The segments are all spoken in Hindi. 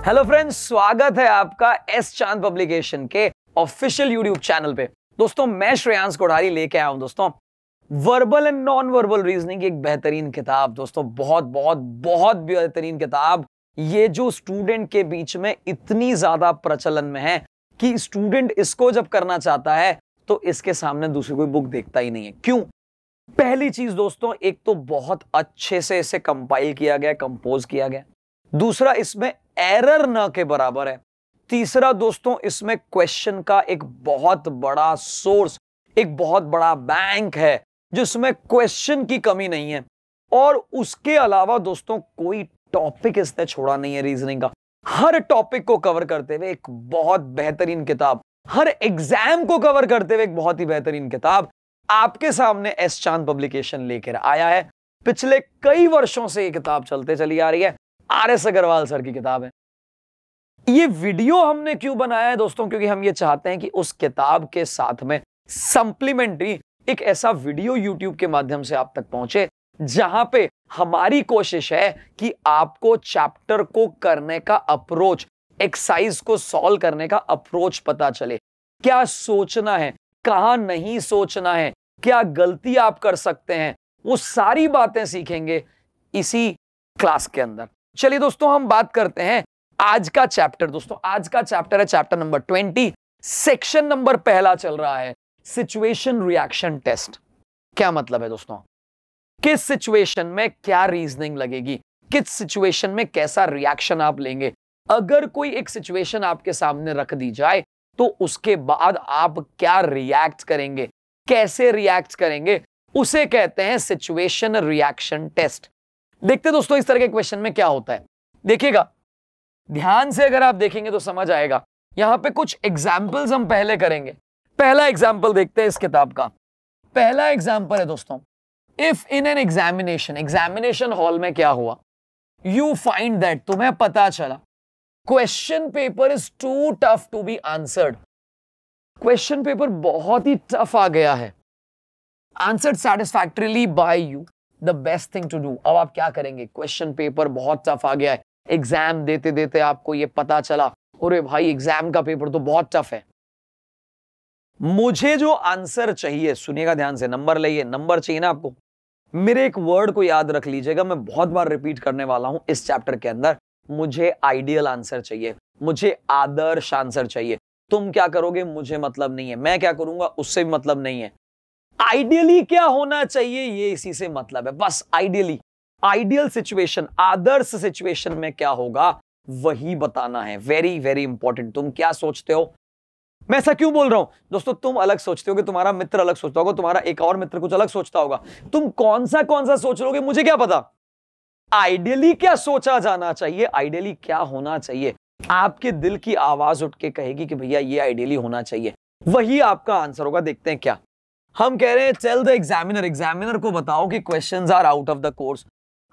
हेलो फ्रेंड्स, स्वागत है आपका एस चांद पब्लिकेशन के ऑफिशियल यूट्यूब चैनल पे। दोस्तों, मैं श्रेयांश कोठारी लेके आया हूं दोस्तों verbal and non verbal reasoning की एक बेहतरीन किताब। दोस्तों बहुत बहुत बहुत बेहतरीन किताब, ये जो स्टूडेंट के बीच में इतनी ज्यादा प्रचलन में है कि स्टूडेंट इसको जब करना चाहता है तो इसके सामने दूसरी कोई बुक देखता ही नहीं है। क्यों? पहली चीज दोस्तों, एक तो बहुत अच्छे से इसे कंपाइल किया गया, कंपोज किया गया। दूसरा, इसमें एरर न के बराबर है। तीसरा दोस्तों, इसमें क्वेश्चन का एक बहुत बड़ा सोर्स, एक बहुत बड़ा बैंक है जिसमें क्वेश्चन की कमी नहीं है। और उसके अलावा दोस्तों कोई टॉपिक इसने छोड़ा नहीं है रीजनिंग का। हर टॉपिक को कवर करते हुए एक बहुत बेहतरीन किताब, हर एग्जाम को कवर करते हुए एक बहुत ही बेहतरीन किताब आपके सामने एस चांद पब्लिकेशन लेकर आया है। पिछले कई वर्षों से ये किताब चलते चली आ रही है, आर.एस. अग्रवाल सर की किताब है। ये वीडियो हमने क्यों बनाया है दोस्तों? क्योंकि हम ये चाहते हैं कि उस किताब के साथ में सप्लीमेंट्री एक ऐसा वीडियो यूट्यूब के माध्यम से आप तक पहुंचे जहां पे हमारी कोशिश है कि आपको चैप्टर को करने का अप्रोच, एक्सरसाइज को सॉल्व करने का अप्रोच पता चले। क्या सोचना है, कहां नहीं सोचना है, क्या गलती आप कर सकते हैं, वो सारी बातें सीखेंगे इसी क्लास के अंदर। चलिए दोस्तों, हम बात करते हैं आज का चैप्टर। दोस्तों आज का चैप्टर है चैप्टर नंबर 20, सेक्शन नंबर पहला चल रहा है सिचुएशन रिएक्शन टेस्ट। क्या मतलब है दोस्तों? किस सिचुएशन में क्या रीजनिंग लगेगी, किस सिचुएशन में कैसा रिएक्शन आप लेंगे। अगर कोई एक सिचुएशन आपके सामने रख दी जाए तो उसके बाद आप क्या रिएक्ट करेंगे, कैसे रिएक्ट करेंगे, उसे कहते हैं सिचुएशन रिएक्शन टेस्ट। देखते दोस्तों इस तरह के क्वेश्चन में क्या होता है। देखिएगा, ध्यान से अगर आप देखेंगे तो समझ आएगा। यहां पे कुछ एग्जाम्पल्स हम पहले करेंगे। पहला एग्जाम्पल देखते हैं इस किताब का। पहला एग्जाम्पल है दोस्तों, if in an examination hall में क्या हुआ, यू फाइंड दैट, तुम्हें पता चला question paper is too tough to be answered. Question paper बहुत ही टफ आ गया है, answered satisfactorily by you, the best thing to do. अब आप क्या करेंगे? क्वेश्चन पेपर बहुत टफ आ गया है, एग्जाम देते देते आपको ये पता चला, अरे भाई एग्जाम का पेपर तो बहुत टफ है, मुझे जो आंसर चाहिए, सुनिएगा ध्यान से, नंबर लाइए, नंबर चाहिए ना आपको। मेरे एक वर्ड को याद रख लीजिएगा, मैं बहुत बार रिपीट करने वाला हूं इस चैप्टर के अंदर। मुझे आइडियल आंसर चाहिए, मुझे आदर्श आंसर चाहिए। तुम क्या करोगे मुझे मतलब नहीं है, मैं क्या करूंगा उससे भी मतलब नहीं है। आइडियली क्या होना चाहिए ये इसी से मतलब है, बस आइडियली, आइडियल सिचुएशन, आदर्श सिचुएशन में क्या होगा वही बताना है। Very very important. तुम क्या सोचते हो? मैं ऐसा क्यों बोल रहा हूं दोस्तों? तुम अलग सोचते हो कि तुम्हारा मित्र अलग सोचता होगा, तुम्हारा एक और मित्र कुछ अलग सोचता होगा। तुम कौन सा सोच लोगे मुझे क्या पता। आइडियली क्या सोचा जाना चाहिए, आइडियली क्या होना चाहिए, आपके दिल की आवाज उठ के कहेगी कि भैया ये आइडियली होना चाहिए, वही आपका आंसर होगा। देखते हैं क्या हम कह रहे हैं। टेल द एग्जामिनर, एग्जामिनर को बताओ कि questions are out of the course.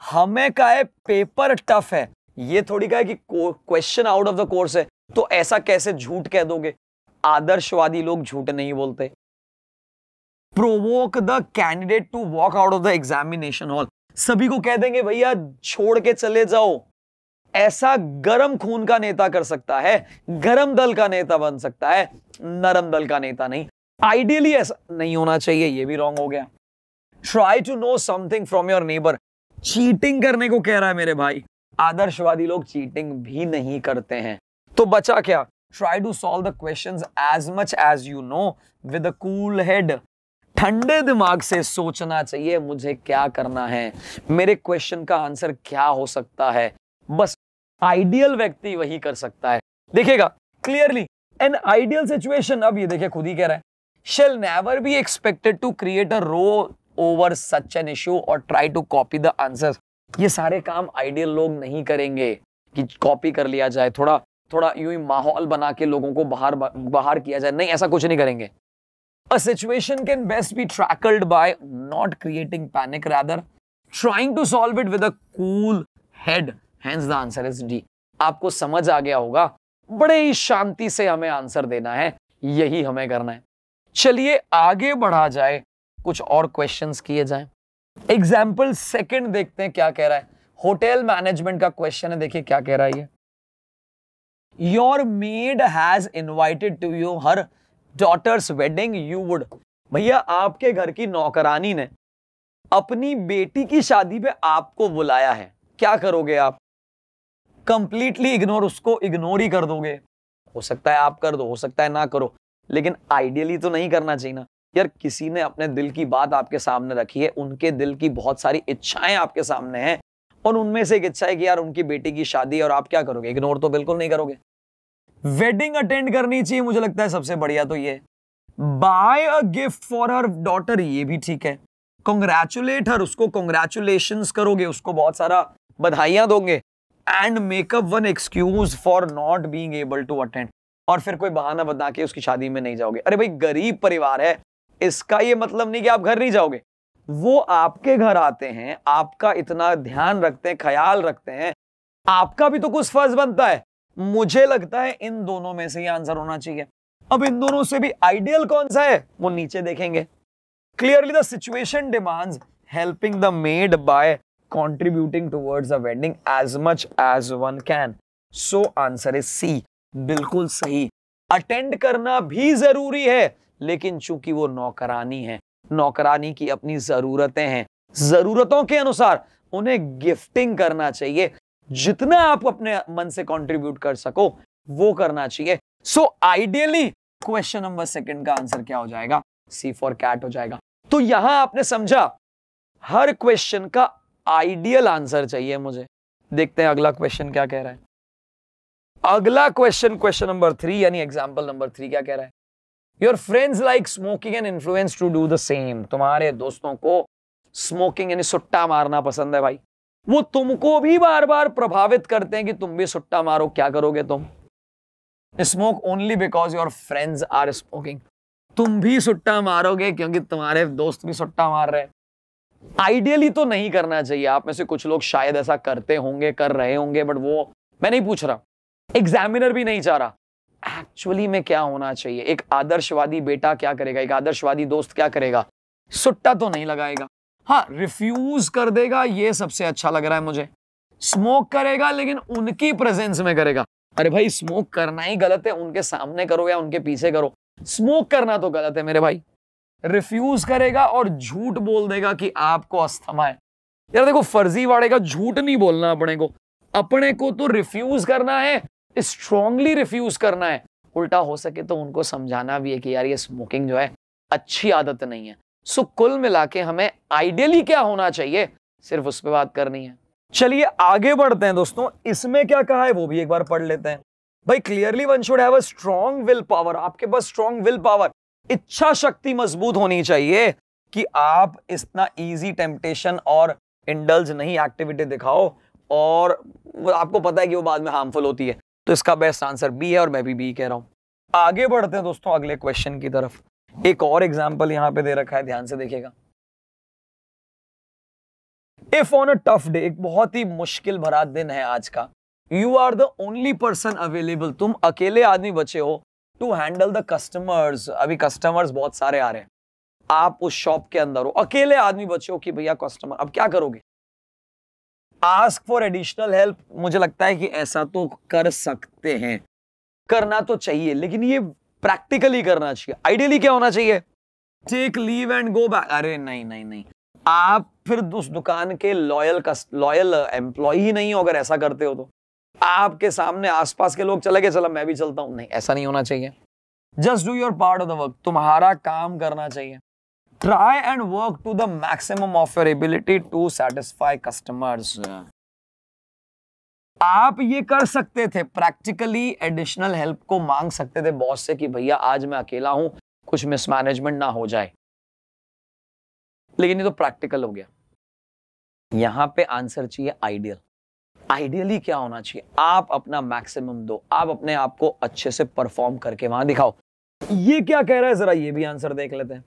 हमें कहा है पेपर टफ है, ये थोड़ी कहा है कि question out of the course है, तो ऐसा कैसे झूठ कह दोगे? आदर्शवादी लोग झूठ नहीं बोलते। Provoke the candidate to walk out of the examination hall, सभी को कह देंगे भैया छोड़ के चले जाओ। ऐसा गरम खून का नेता कर सकता है, गरम दल का नेता बन सकता है, नरम दल का नेता नहीं। आइडियली ऐसा नहीं होना चाहिए, ये भी रॉन्ग हो गया। Try to know something from your neighbour, cheating करने को कह रहा है मेरे भाई। आदर्शवादी लोग चीटिंग भी नहीं करते हैं, तो बचा क्या? Try to solve the questions as much as you know with a cool head, ठंडे दिमाग से सोचना चाहिए मुझे क्या करना है, मेरे क्वेश्चन का आंसर क्या हो सकता है। बस आइडियल व्यक्ति वही कर सकता है। देखिएगा क्लियरली, एन आइडियल सिचुएशन, अब ये देखिए खुद ही कह रहा है, shall never be expected to create a row over such an issue or try to copy the answers। ये सारे काम आइडियल लोग नहीं करेंगे कि कॉपी कर लिया जाए, थोड़ा थोड़ा यूं ही माहौल बना के लोगों को बाहर किया जाए, नहीं, ऐसा कुछ नहीं करेंगे। A situation can best be tackled by not creating panic, rather trying to solve it with a cool head, hence the answer is D। आपको समझ आ गया होगा, बड़े ही शांति से हमें आंसर देना है, यही हमें करना है। चलिए आगे बढ़ा जाए, कुछ और क्वेश्चंस किए जाएं। एग्जाम्पल सेकंड देखते हैं क्या कह रहा है। होटल मैनेजमेंट का क्वेश्चन है, देखिए क्या कह रहा है ये। Your maid has invited to you her daughter's wedding, you would. भैया आपके घर की नौकरानी ने अपनी बेटी की शादी पे आपको बुलाया है, क्या करोगे आप? कंप्लीटली इग्नोर, उसको इग्नोर ही कर दोगे? हो सकता है आप कर दो, हो सकता है ना करो, लेकिन आइडियली तो नहीं करना चाहिए ना यार। किसी ने अपने दिल की बात आपके सामने रखी है, उनके दिल की बहुत सारी इच्छाएं आपके सामने हैं, और उनमें से एक इच्छा है कि यार उनकी बेटी की शादी, और आप क्या करोगे? इग्नोर तो बिल्कुल नहीं करोगे। वेडिंग अटेंड करनी चाहिए, मुझे लगता है सबसे बढ़िया तो ये। Buy a gift for her daughter, ये भी ठीक है। कॉन्ग्रेचुलेट हर, उसको कॉन्ग्रेचुलेशंस करोगे, उसको बहुत सारा बधाइयां दोगे। And make up one excuse for not being able to attend, और फिर कोई बहाना बता के उसकी शादी में नहीं जाओगे। अरे भाई गरीब परिवार है, इसका ये मतलब नहीं कि आप घर नहीं जाओगे। वो आपके घर आते हैं, आपका इतना ध्यान रखते हैं, ख्याल रखते हैं, आपका भी तो कुछ फर्ज बनता है। मुझे लगता है इन दोनों में से ही आंसर होना चाहिए। अब इन दोनों से भी आइडियल कौन सा है वो नीचे देखेंगे। Clearly the situation demands helping the made by contributing towards the wedding as much as one can. So answer is C, बिल्कुल सही। अटेंड करना भी जरूरी है, लेकिन चूंकि वो नौकरानी है, नौकरानी की अपनी जरूरतें हैं, जरूरतों के अनुसार उन्हें गिफ्टिंग करना चाहिए। जितना आप अपने मन से कंट्रीब्यूट कर सको वो करना चाहिए। So ideally question number second का आंसर क्या हो जाएगा? सी फॉर कैट हो जाएगा। तो यहां आपने समझा, हर क्वेश्चन का आइडियल आंसर चाहिए मुझे। देखते हैं अगला क्वेश्चन क्या कह रहा है। अगला क्वेश्चन, क्वेश्चन नंबर 3 यानी एग्जांपल नंबर 3 क्या कह रहा है? Your friends like smoking and influence to do the same. तुम्हारे दोस्तों को स्मोकिंग यानी सुट्टा मारना पसंद है भाई, वो तुमको भी बार बार प्रभावित करते हैं कि तुम भी सुट्टा मारो। क्या करोगे तुम? Smoke only because your friends are smoking. तुम भी सुट्टा मारोगे क्योंकि तुम्हारे दोस्त भी सुट्टा मार रहे हैं। आइडियली तो नहीं करना चाहिए। आप में से कुछ लोग शायद ऐसा करते होंगे, कर रहे होंगे, बट वो मैं नहीं पूछ रहा, एग्जामिनर भी नहीं चाह रहा। एक्चुअली में क्या होना चाहिए? एक आदर्शवादी बेटा क्या करेगा, एक आदर्शवादी दोस्त क्या करेगा? सुट्टा तो नहीं लगाएगा, हाँ रिफ्यूज कर देगा, ये सबसे अच्छा लग रहा है मुझे। स्मोक करेगा लेकिन उनकी प्रेजेंस में करेगा। अरे भाई स्मोक करना ही गलत है, उनके सामने करो या उनके पीछे करो, स्मोक करना तो गलत है मेरे भाई। रिफ्यूज करेगा और झूठ बोल देगा कि आपको अस्थमा है। यार देखो फर्जीवाड़े का झूठ नहीं बोलना अपने को तो रिफ्यूज करना है, स्ट्रांगली रिफ्यूज करना है। उल्टा हो सके तो उनको समझाना भी है कि यार ये स्मोकिंग जो है अच्छी आदत नहीं है। सो कुल मिला के हमें आइडियली क्या होना चाहिए, सिर्फ उस पर बात करनी है। चलिए आगे बढ़ते हैं दोस्तों। इसमें क्या कहा है वो भी एक बार पढ़ लेते हैं। भाई clearly one should have a strong will power. आपके पास स्ट्रॉन्ग विल पावर, इच्छा शक्ति मजबूत होनी चाहिए कि आप इतना इजी टेम्पटेशन और इंडल्ज नहीं एक्टिविटी दिखाओ, और आपको पता है कि वो बाद में हार्मफुल होती है। तो इसका बेस्ट आंसर बी है, और मैं भी बी कह रहा हूं। आगे बढ़ते हैं दोस्तों अगले क्वेश्चन की तरफ। एक और एग्जांपल यहां पे दे रखा है, ध्यान से देखिएगा। If on a tough day, एक बहुत ही मुश्किल भरा दिन है आज का, you are the only person available, तुम अकेले आदमी बचे हो टू हैंडल द कस्टमर्स। अभी कस्टमर्स बहुत सारे आ रहे हैं, आप उस शॉप के अंदर हो, अकेले आदमी बचे हो कि भैया कस्टमर, अब क्या करोगे? Ask for additional help. मुझे लगता है कि ऐसा तो कर सकते हैं, करना तो चाहिए, लेकिन ये प्रैक्टिकली करना चाहिए। आइडियली क्या होना चाहिए? Take leave and go back. अरे नहीं नहीं नहीं, आप फिर उस दुकान के लॉयल एम्प्लॉय ही नहीं हो अगर ऐसा करते हो तो। आपके सामने आसपास के लोग चले गए, चलो मैं भी चलता हूं, नहीं ऐसा नहीं होना चाहिए। Just do your part of the work, तुम्हारा काम करना चाहिए। Try and work to the maximum of your ability to satisfy customers. आप ये कर सकते थे, प्रैक्टिकली एडिशनल हेल्प को मांग सकते थे बॉस से कि भैया आज मैं अकेला हूं, कुछ मिसमैनेजमेंट ना हो जाए, लेकिन ये तो प्रैक्टिकल हो गया। यहां पे आंसर चाहिए आइडियल। आइडियली क्या होना चाहिए? आप अपना मैक्सिमम दो, आप अपने आप को अच्छे से परफॉर्म करके वहां दिखाओ। ये क्या कह रहा है, जरा ये भी आंसर देख लेते हैं।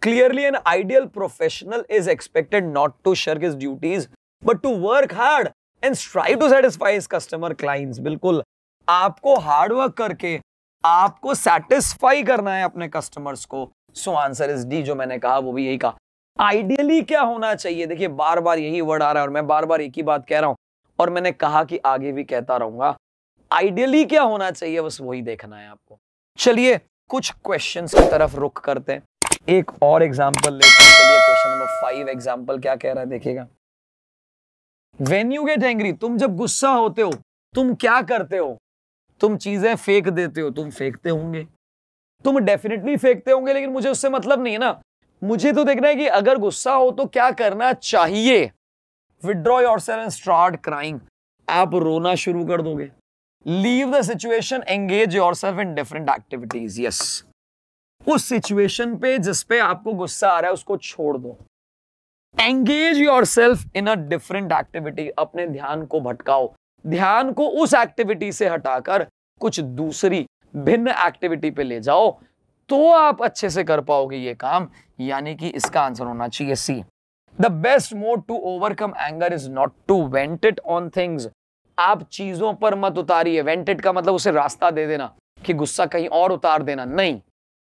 Clearly an ideal professional is expected not to shirk his duties but to work hard and strive to satisfy his customer clients. बिल्कुल, आपको हार्ड वर्क करके आपको सेटिस्फाई करना है अपने कस्टमर्स को। सो आंसर इज डी, जो मैंने कहा वो भी यही कहा। आइडियली क्या होना चाहिए? देखिए बार बार यही वर्ड आ रहा है और मैं बार बार एक ही बात कह रहा हूं, और मैंने कहा कि आगे भी कहता रहूंगा। आइडियली क्या होना चाहिए, बस वही देखना है आपको। चलिए कुछ क्वेश्चंस की तरफ रुख करते हैं, एक और एग्जांपल लेते हैं। चलिए क्वेश्चन नंबर 5 एग्जांपल क्या कह रहा है देखिएगा। व्हेन यू गेट एंग्री, तुम जब गुस्सा होते हो तुम क्या करते हो? तुम चीजें फेंक देते हो। तुम फेंकते होंगे, तुम डेफिनेटली फेंकते होंगे, लेकिन मुझे उससे मतलब नहीं है ना। मुझे तो देखना है कि अगर गुस्सा हो तो क्या करना चाहिए। Withdraw yourself and start crying, आप रोना शुरू कर दोगे। Leave the situation, engage yourself in different activities. Yes, उस सिचुएशन पे जिस पे आपको गुस्सा आ रहा है उसको छोड़ दो। Engage yourself in a different activity, अपने ध्यान को भटकाओ, ध्यान को उस एक्टिविटी से हटाकर कुछ दूसरी भिन्न एक्टिविटी पे ले जाओ, तो आप अच्छे से कर पाओगे ये काम। यानी कि इसका आंसर होना चाहिए C. The best mode to overcome anger is not to vent it on things. आप चीजों पर मत उतारिए। वेंट इट का मतलब उसे रास्ता दे देना कि गुस्सा कहीं और उतार देना, नहीं।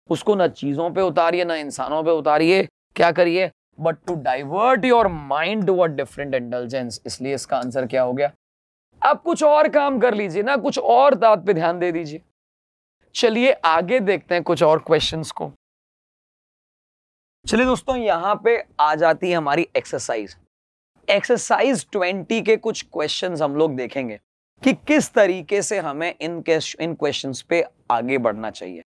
उसको ना चीजों पे उतारिए ना इंसानों पे उतारिए। क्या करिए? But to divert your mind to a different intelligence. इसलिए इसका आंसर क्या हो गया? आप कुछ और काम कर लीजिए ना, कुछ और बात पे ध्यान दे दीजिए। चलिए आगे देखते हैं कुछ और क्वेश्चंस को। चलिए दोस्तों, यहां पे आ जाती है हमारी एक्सरसाइज। एक्सरसाइज 20 के कुछ क्वेश्चंस हम लोग देखेंगे कि किस तरीके से हमें इन क्वेश्चंस पे आगे बढ़ना चाहिए।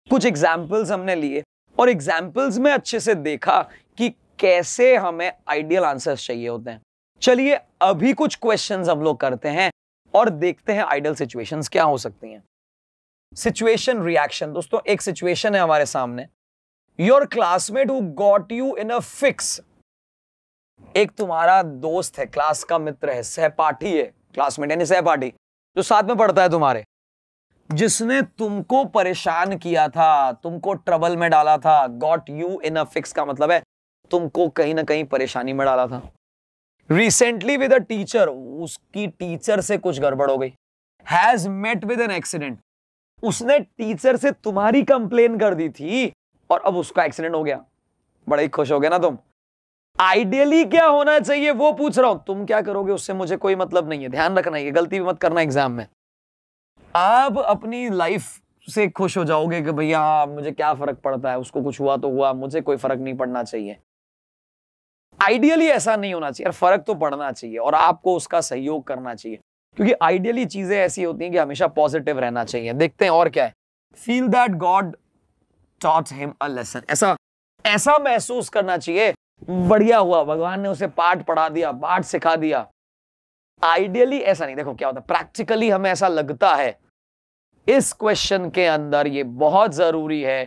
कुछ एग्जाम्पल्स हमने लिए और एग्जाम्पल्स में अच्छे से देखा कि कैसे हमें आइडियल आंसर्स चाहिए होते हैं। चलिए अभी कुछ क्वेश्चंस हम लोग करते हैं और देखते हैं आइडियल सिचुएशंस क्या हो सकती हैं। Situation reaction. दोस्तों एक सिचुएशन है हमारे सामने। Your classmate who got you in a fix. एक तुम्हारा दोस्त है, क्लास का मित्र है, सहपाठी है, क्लासमेट यानी सहपाठी जो साथ में पढ़ता है तुम्हारे, जिसने तुमको परेशान किया था, तुमको ट्रबल में डाला था। Got you in a fix का मतलब है तुमको कहीं ना कहीं परेशानी में डाला था। रिसेंटली विद अ टीचर, उसकी टीचर से कुछ गड़बड़ हो गई। Has met with an accident, उसने टीचर से तुम्हारी कंप्लेन कर दी थी और अब उसका एक्सीडेंट हो गया। बड़े ही खुश हो गए ना तुम। आइडियली क्या होना चाहिए वो पूछ रहा हूं, तुम क्या करोगे उससे मुझे कोई मतलब नहीं है। ध्यान रखना, ये गलती भी मत करना एग्जाम में। आप अपनी लाइफ से खुश हो जाओगे कि भैया मुझे क्या फर्क पड़ता है, उसको कुछ हुआ तो हुआ, मुझे कोई फर्क नहीं पड़ना चाहिए। आइडियली ऐसा नहीं होना चाहिए, फर्क तो पड़ना चाहिए और आपको उसका सहयोग करना चाहिए, क्योंकि आइडियली चीजें ऐसी होती हैं कि हमेशा पॉजिटिव रहना चाहिए। देखते हैं और क्या है। Feel that God taught him a lesson, ऐसा महसूस करना चाहिए बढ़िया हुआ, भगवान ने उसे पाठ पढ़ा दिया, पाठ सिखा दिया। आइडियली ऐसा नहीं। देखो क्या होता है, प्रैक्टिकली हमें ऐसा लगता है। इस क्वेश्चन के अंदर ये बहुत जरूरी है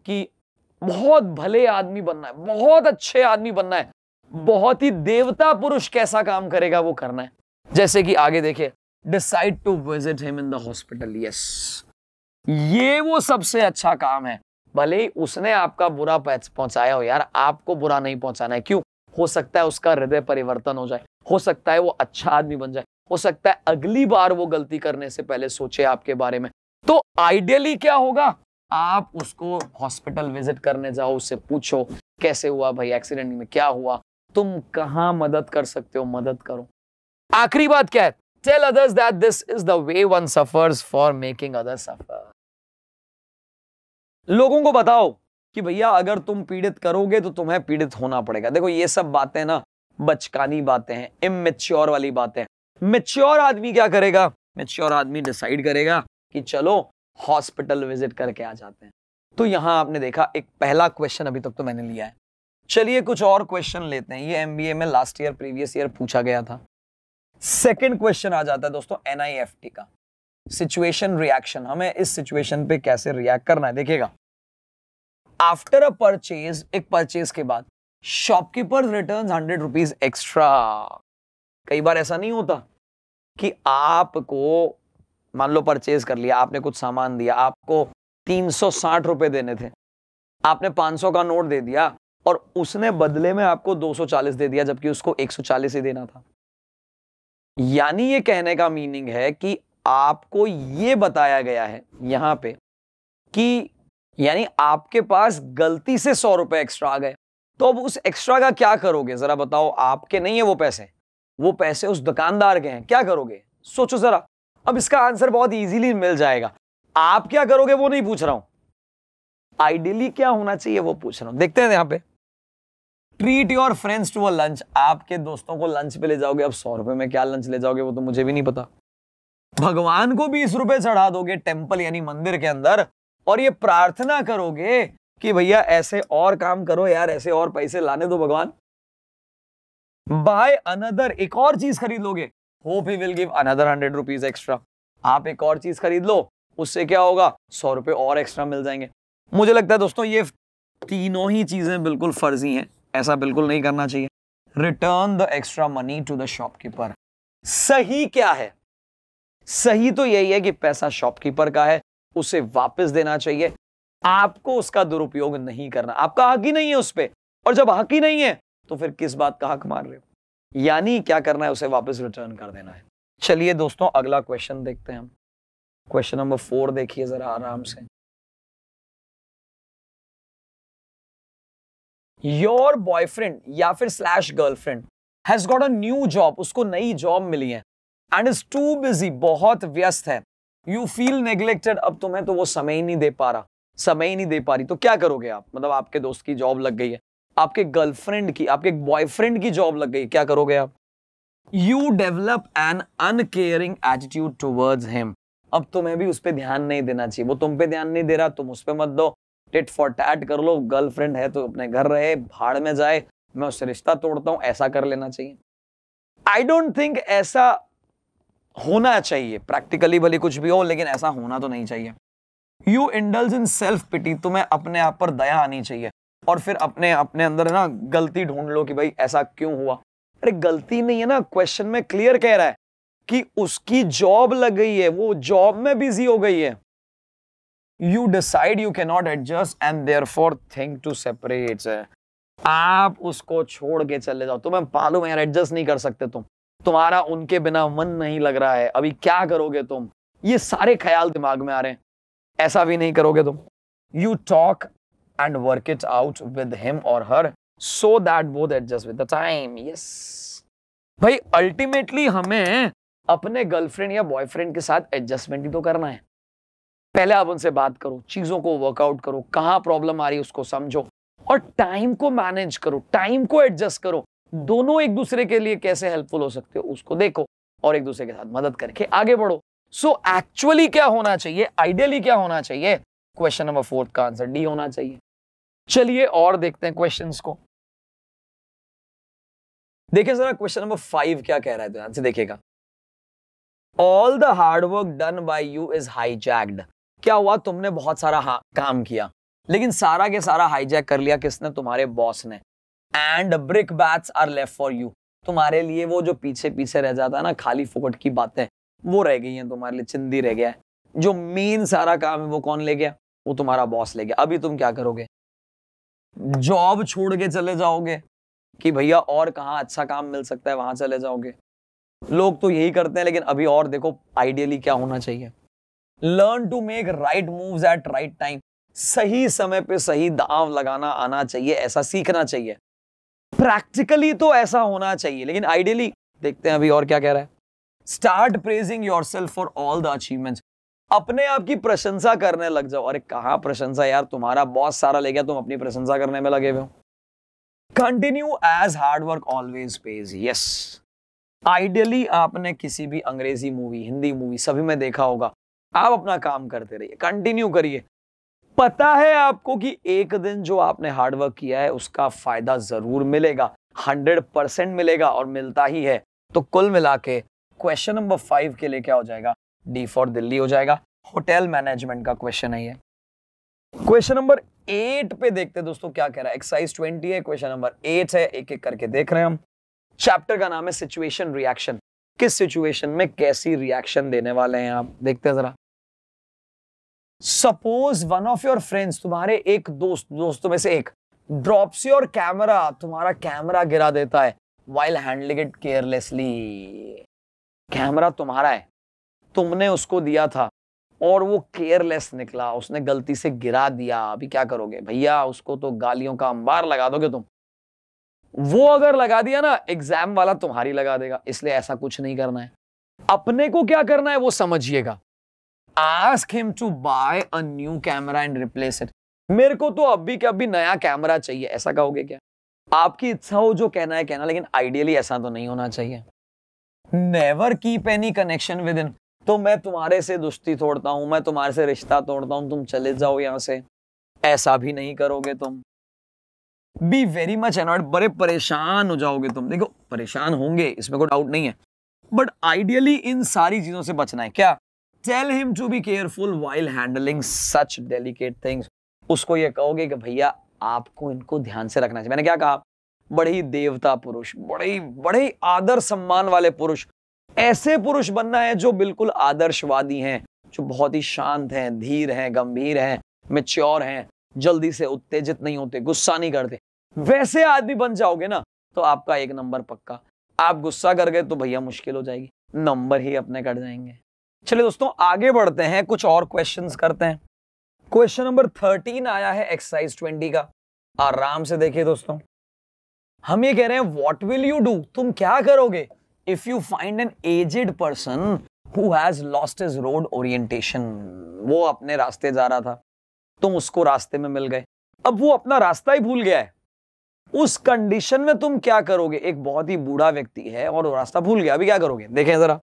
कि बहुत भले आदमी बनना है, बहुत अच्छे आदमी बनना है, बहुत ही देवता पुरुष कैसा काम करेगा वो करना है। जैसे कि आगे देखिए, decide to visit him in the hospital. Yes, ये वो सबसे अच्छा काम है। भले ही उसने आपका बुरा पहुंचाया हो यार, आपको बुरा नहीं पहुंचाना है। क्यों? हो सकता है उसका हृदय परिवर्तन हो जाए, हो सकता है वो अच्छा आदमी बन जाए, हो सकता है अगली बार वो गलती करने से पहले सोचे आपके बारे में। तो आइडियली क्या होगा, आप उसको हॉस्पिटल विजिट करने जाओ, उससे पूछो कैसे हुआ भाई, एक्सीडेंट में क्या हुआ, तुम कहां मदद कर सकते हो, मदद करो। आखिरी बात क्या है, tell others that this is the way one suffers for making others suffer. लोगों को बताओ कि भैया अगर तुम पीड़ित करोगे तो तुम्हें पीड़ित होना पड़ेगा। देखो ये सब बातें ना बचकानी बातें हैं, इमेच्योर वाली बातें। मैच्योर आदमी क्या करेगा, मैच्योर आदमी डिसाइड करेगा कि चलो हॉस्पिटल विजिट करके आ जाते हैं। तो यहां आपने देखा एक पहला क्वेश्चन अभी तक तो मैंने लिया है। चलिए कुछ और क्वेश्चन लेते हैं। ये एमबीए में लास्ट ईयर प्रीवियस ईयर पूछा गया था। सेकंड क्वेश्चन आ जाता है दोस्तों एनआईएफटी का, सिचुएशन रिएक्शन। हमें इस सिचुएशन पे कैसे रिएक्ट करना है देखिएगा। आफ्टर अ परचेज, एक परचेज के बाद शॉपकीपर रिटर्न्स 100 रुपीज एक्स्ट्रा। कई बार ऐसा नहीं होता कि आपको मान लो परचेज कर लिया, आपने कुछ सामान दिया, आपको 360 रुपए देने थे, आपने 500 का नोट दे दिया और उसने बदले में आपको 240 दे दिया, जबकि उसको 140 ही देना था। यानी ये कहने का मीनिंग है कि आपको ये बताया गया है यहां पे कि यानी आपके पास गलती से 100 रुपए एक्स्ट्रा आ गए, तो अब उस एक्स्ट्रा का क्या करोगे जरा बताओ। आपके नहीं है वो पैसे उस दुकानदार के हैं, क्या करोगे सोचो जरा। अब इसका आंसर बहुत इजीली मिल जाएगा। आप क्या करोगे वो नहीं पूछ रहा हूं, आइडियली क्या होना चाहिए वो पूछ रहा हूं। देखते हैं यहां पे, treat your friends to a lunch, आपके दोस्तों को लंच पे ले जाओगे। अब 100 रुपए में क्या लंच ले जाओगे वो तो मुझे भी नहीं पता। भगवान को 20 रुपए चढ़ा दोगे टेंपल यानी मंदिर के अंदर, और ये प्रार्थना करोगे कि भैया ऐसे और काम करो यार, ऐसे और पैसे लाने दो भगवान। बाय अनदर, एक और चीज खरीद लोगे, hope he will give another 100 rupees extra. आप एक और चीज खरीद लो, उससे क्या होगा, 100 रुपए और एक्स्ट्रा मिल जाएंगे। मुझे लगता है दोस्तों ये तीनों ही चीजें बिल्कुल फर्जी हैं, ऐसा बिल्कुल नहीं करना चाहिए। Return the extra money to the shopkeeper. सही क्या है, सही तो यही है कि पैसा शॉपकीपर का है, उसे वापस देना चाहिए, आपको उसका दुरुपयोग नहीं करना, आपका हक ही नहीं है उस पे। और जब हक ही नहीं है तो फिर किस बात का हक मार रहे हो, यानी क्या करना है, उसे वापस रिटर्न कर देना है। चलिए दोस्तों अगला क्वेश्चन देखते हैं हम। क्वेश्चन नंबर 4 देखिए जरा आराम से। योर बॉयफ्रेंड या फिर slash girlfriend has got a new job, उसको नई जॉब मिली है, एंड इज टू बिजी, बहुत व्यस्त है। यू फील नेग्लेक्टेड, अब तुम्हें तो वो समय ही नहीं दे पा रहा, समय ही नहीं दे पा रही, तो क्या करोगे आप। मतलब आपके दोस्त की जॉब लग गई है, आपके गर्लफ्रेंड की, आपके बॉयफ्रेंड की जॉब लग गई, क्या करोगे आप। You develop an uncaring attitude towards him, अब तुम्हें भी उस पर ध्यान नहीं देना चाहिए, वो तुम पे ध्यान नहीं दे रहा, तुम उस पर मत दो, टिट फॉर टैट कर लो। गर्लफ्रेंड है तो अपने घर रहे, भाड़ में जाए, मैं उससे रिश्ता तोड़ता हूं, ऐसा कर लेना चाहिए। आई डोंट थिंक ऐसा होना चाहिए, प्रैक्टिकली भले कुछ भी हो लेकिन ऐसा होना तो नहीं चाहिए। You indulge in self pity, तुम्हें अपने आप पर दया आनी चाहिए, और फिर अपने अंदर ना गलती ढूंढ लो कि भाई ऐसा क्यों हुआ। अरे गलती नहीं है ना, क्वेश्चन में क्लियर कह रहा है कि उसकी जॉब लग गई है, वो जॉब में बिजी हो गई है। You decide you can not adjust and therefore think to separate, आप उसको छोड़ के चले जाओ, तुम्हें मालूम है यार एडजस्ट नहीं कर सकते तुम, तुम्हारा उनके बिना मन नहीं लग रहा है, अभी क्या करोगे तुम, ये सारे ख्याल दिमाग में आ रहे हैं, ऐसा भी नहीं करोगे तुम। You talk and work it out with him और her so that both adjust with the time. Yes भाई, अल्टीमेटली हमें अपने गर्लफ्रेंड या बॉयफ्रेंड के साथ एडजस्टमेंट ही तो करना है। पहले आप उनसे बात करो, चीजों को वर्कआउट करो, कहां प्रॉब्लम आ रही है उसको समझो, और टाइम को मैनेज करो, टाइम को एडजस्ट करो। दोनों एक दूसरे के लिए कैसे हेल्पफुल हो सकते हो उसको देखो, और एक दूसरे के साथ मदद करके आगे बढ़ो। सो एक्चुअली क्या होना चाहिए, आइडियली क्या होना चाहिए, क्वेश्चन नंबर 4 का आंसर डी होना चाहिए। चलिए और देखते हैं क्वेश्चंस को। देखिए जरा क्वेश्चन नंबर 5 क्या कह रहा है, ध्यान से देखिएगा। All the hard work done by you is hijacked, क्या हुआ, तुमने बहुत सारा काम किया लेकिन सारा के सारा हाईजैक कर लिया किसने, तुम्हारे बॉस ने। And brickbats are left for you, तुम्हारे लिए वो जो पीछे पीछे रह जाता है ना, खाली फुकट की बातें, वो रह गई हैं तुम्हारे लिए, चिंदी रह गया है। जो मेन सारा काम है वो कौन ले गया, वो तुम्हारा बॉस ले गया। अभी तुम क्या करोगे, जॉब छोड़ के चले जाओगे कि भैया और कहाँ अच्छा काम मिल सकता है वहां चले जाओगे। लोग तो यही करते हैं, लेकिन अभी और देखो आइडियली क्या होना चाहिए। Learn to make right moves at right time, सही समय पे सही दांव लगाना आना चाहिए, ऐसा सीखना चाहिए। प्रैक्टिकली तो ऐसा होना चाहिए, लेकिन आइडियली देखते हैं अभी और क्या कह रहा है। Start praising yourself for all the achievements, अपने आप की प्रशंसा करने लग जाओ। अरे कहां प्रशंसा यार, तुम्हारा बॉस सारा ले गया, तुम अपनी प्रशंसा करने में लगे हुए हो। Continue as hard work always pays, yes. Ideally आपने किसी भी अंग्रेजी मूवी, हिंदी मूवी, सभी में देखा होगा, आप अपना काम करते रहिए, कंटिन्यू करिए। पता है आपको कि एक दिन जो आपने हार्ड वर्क किया है उसका फायदा जरूर मिलेगा, 100% मिलेगा, और मिलता ही है। तो कुल मिला के क्वेश्चन नंबर 5 के लिए क्या हो जाएगा, डी फॉर दिल्ली हो जाएगा। होटल मैनेजमेंट का क्वेश्चन है ये। क्वेश्चन नंबर 8 पे देखते हैं दोस्तों क्या कह रहा है। एक्सरसाइज 20 है, क्वेश्चन नंबर 8 है, एक एक करके देख रहे हैं हम। चैप्टर का नाम है सिचुएशन रिएक्शन, किस सिचुएशन में कैसी रिएक्शन देने वाले हैं आप, देखते हैं जरा। Suppose one of your friends, तुम्हारे एक दोस्तों में से एक, ड्रॉप्स योर कैमरा, तुम्हारा कैमरा गिरा देता है, while handling it carelessly. Camera तुम्हारा है, तुमने उसको दिया था और वो केयरलेस निकला, उसने गलती से गिरा दिया। अभी क्या करोगे भैया, उसको तो गालियों का अंबार लगा दोगे तुम। वो अगर लगा दिया ना, एग्जाम वाला तुम्हारी लगा देगा, इसलिए ऐसा कुछ नहीं करना है। अपने को क्या करना है वो समझिएगा। Ask him to buy a new camera and replace it. मेरे को तो अभी के अभी नया कैमरा चाहिए, ऐसा कहोगे क्या? आपकी इच्छा हो जो कहना है कहना, लेकिन आइडियली ऐसा तो नहीं होना चाहिए। Never keep any connection with in. तो मैं तुम्हारे से दोस्ती तोड़ता हूं, मैं तुम्हारे से रिश्ता तोड़ता हूं, तुम चले जाओ यहां से, ऐसा भी नहीं करोगे तुम। बी वेरी मच अनॉयड, बड़े परेशान हो जाओगे तुम। देखो परेशान होंगे, इसमें कोई डाउट नहीं है, बट आइडियली इन सारी चीजों से बचना है। क्या? Tell him to be careful while handling such delicate things. उसको ये कहोगे कि भैया आपको इनको ध्यान से रखना चाहिए। मैंने क्या कहा? बड़े ही देवता पुरुष, बड़े ही आदर सम्मान वाले पुरुष, ऐसे पुरुष बनना है जो बिल्कुल आदर्शवादी हैं, जो बहुत ही शांत हैं, धीर हैं, गंभीर हैं, मैच्योर हैं, जल्दी से उत्तेजित नहीं होते, गुस्सा नहीं करते। वैसे आदमी बन जाओगे ना तो आपका एक नंबर पक्का। आप गुस्सा कर गए तो भैया मुश्किल हो जाएगी, नंबर ही अपने कट जाएंगे। चलिए दोस्तों आगे बढ़ते हैं, कुछ और क्वेश्चंस करते हैं। क्वेश्चन नंबर 13 आया है एक्सरसाइज 20 का, आराम से देखिए दोस्तों। हम ये कह रहे हैं व्हाट विल यू डू, तुम क्या करोगे if you find an aged person who has lost his road orientation. वो अपने रास्ते जा रहा था, तुम उसको रास्ते में मिल गए, अब वो अपना रास्ता ही भूल गया है। उस कंडीशन में तुम क्या करोगे? एक बहुत ही बूढ़ा व्यक्ति है और वो रास्ता भूल गया, अभी क्या करोगे? देखें जरा।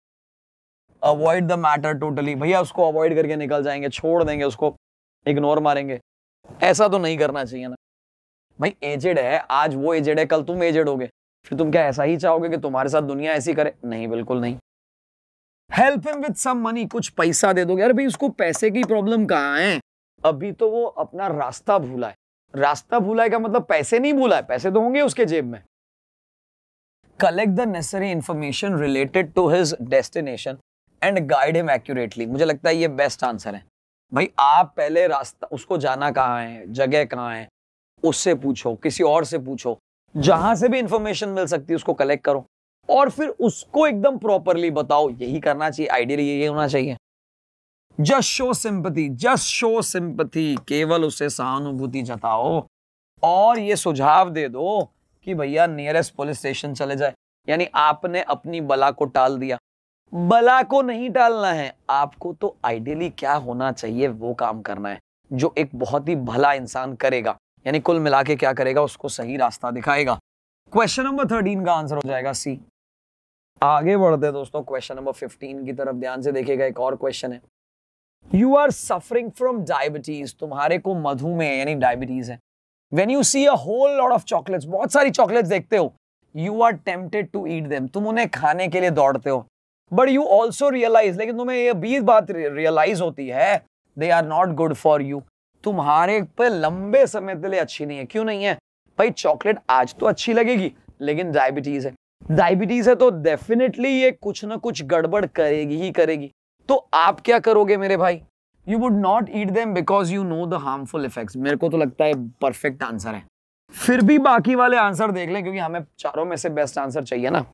अवॉइड द मैटर टोटली, भैया उसको अवॉइड करके निकल जाएंगे, छोड़ देंगे उसको, इग्नोर मारेंगे। ऐसा तो नहीं करना चाहिए ना भाई। एजेड है, आज वो एजेड है, कल तुम एजेड होगे, फिर तुम क्या ऐसा ही चाहोगे कि तुम्हारे साथ दुनिया ऐसी करे? नहीं, बिल्कुल नहीं। Help him with some money, कुछ पैसा दे दोगे। अरे भाई उसको पैसे की प्रॉब्लम कहाँ है? अभी तो वो अपना रास्ता भूला है। रास्ता भूला है का मतलब पैसे नहीं भूला है, पैसे तो होंगे उसके जेब में। Collect the necessary information related to his destination and guide him accurately. मुझे लगता है ये बेस्ट आंसर है भाई। आप पहले रास्ता, उसको जाना कहाँ है, जगह कहाँ है, उससे पूछो, किसी और से पूछो, जहां से भी इंफॉर्मेशन मिल सकती है उसको कलेक्ट करो और फिर उसको एकदम प्रॉपरली बताओ। यही करना चाहिए, आइडियली यही होना चाहिए। Just show sympathy, just show sympathy, केवल उसे सहानुभूति जताओ और ये सुझाव दे दो कि भैया नियरेस्ट पुलिस स्टेशन चले जाए। यानी आपने अपनी बला को टाल दिया। बला को नहीं टालना है आपको, तो आइडियली क्या होना चाहिए वो काम करना है जो एक बहुत ही भला इंसान करेगा। यानी कुल मिला के क्या करेगा? उसको सही रास्ता दिखाएगा। क्वेश्चन नंबर 13 का आंसर हो जाएगा सी। आगे बढ़ते हैं दोस्तों क्वेश्चन नंबर 15 की तरफ, ध्यान से देखिएगा। एक और क्वेश्चन है, you are suffering from diabetes, तुम्हारे को मधुमेह यानी डायबिटीज है। When you see a whole lot of chocolates, बहुत सारी चॉकलेट्स देखते हो, you are tempted to eat them, तुम उन्हें खाने के लिए दौड़ते हो। बट यू ऑल्सो रियलाइज, लेकिन तुम्हें ये भी बात रियलाइज होती है, they are not good for you, तुम्हारे पे लंबे समय के लिए अच्छी नहीं है। क्यों नहीं है भाई? चॉकलेट आज तो अच्छी लगेगी, लेकिन डायबिटीज है, डायबिटीज है तो डेफिनेटली ये कुछ ना कुछ गड़बड़ करेगी ही करेगी। तो आप क्या करोगे मेरे भाई? You would not eat them because you know the harmful effects. मेरे को तो लगता है परफेक्ट आंसर है। फिर भी बाकी वाले आंसर देख लें, क्योंकि हमें चारों में से बेस्ट आंसर चाहिए ना।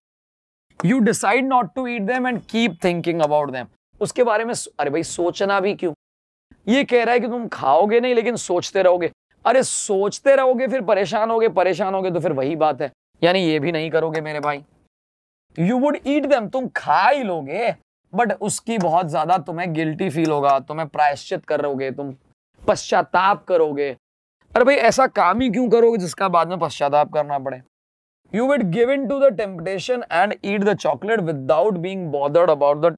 You decide not to eat them and keep thinking about them, उसके बारे में अरे भाई सोचना भी क्यों? ये कह रहा है कि तुम खाओगे नहीं लेकिन सोचते रहोगे। अरे सोचते रहोगे फिर परेशान होगे तो फिर वही बात है, यानी ये भी नहीं करोगे मेरे भाई। यू वुड ईट देम, तुम खा ही लोगे बट उसकी बहुत ज्यादा तुम्हें गिल्टी फील होगा, तुम्हें प्रायश्चित करोगे, तुम पश्चाताप करोगे। अरे भाई ऐसा काम ही क्यों करोगे जिसका बाद में पश्चाताप करना पड़े। You would give in to the temptation and eat the chocolate without being bothered about the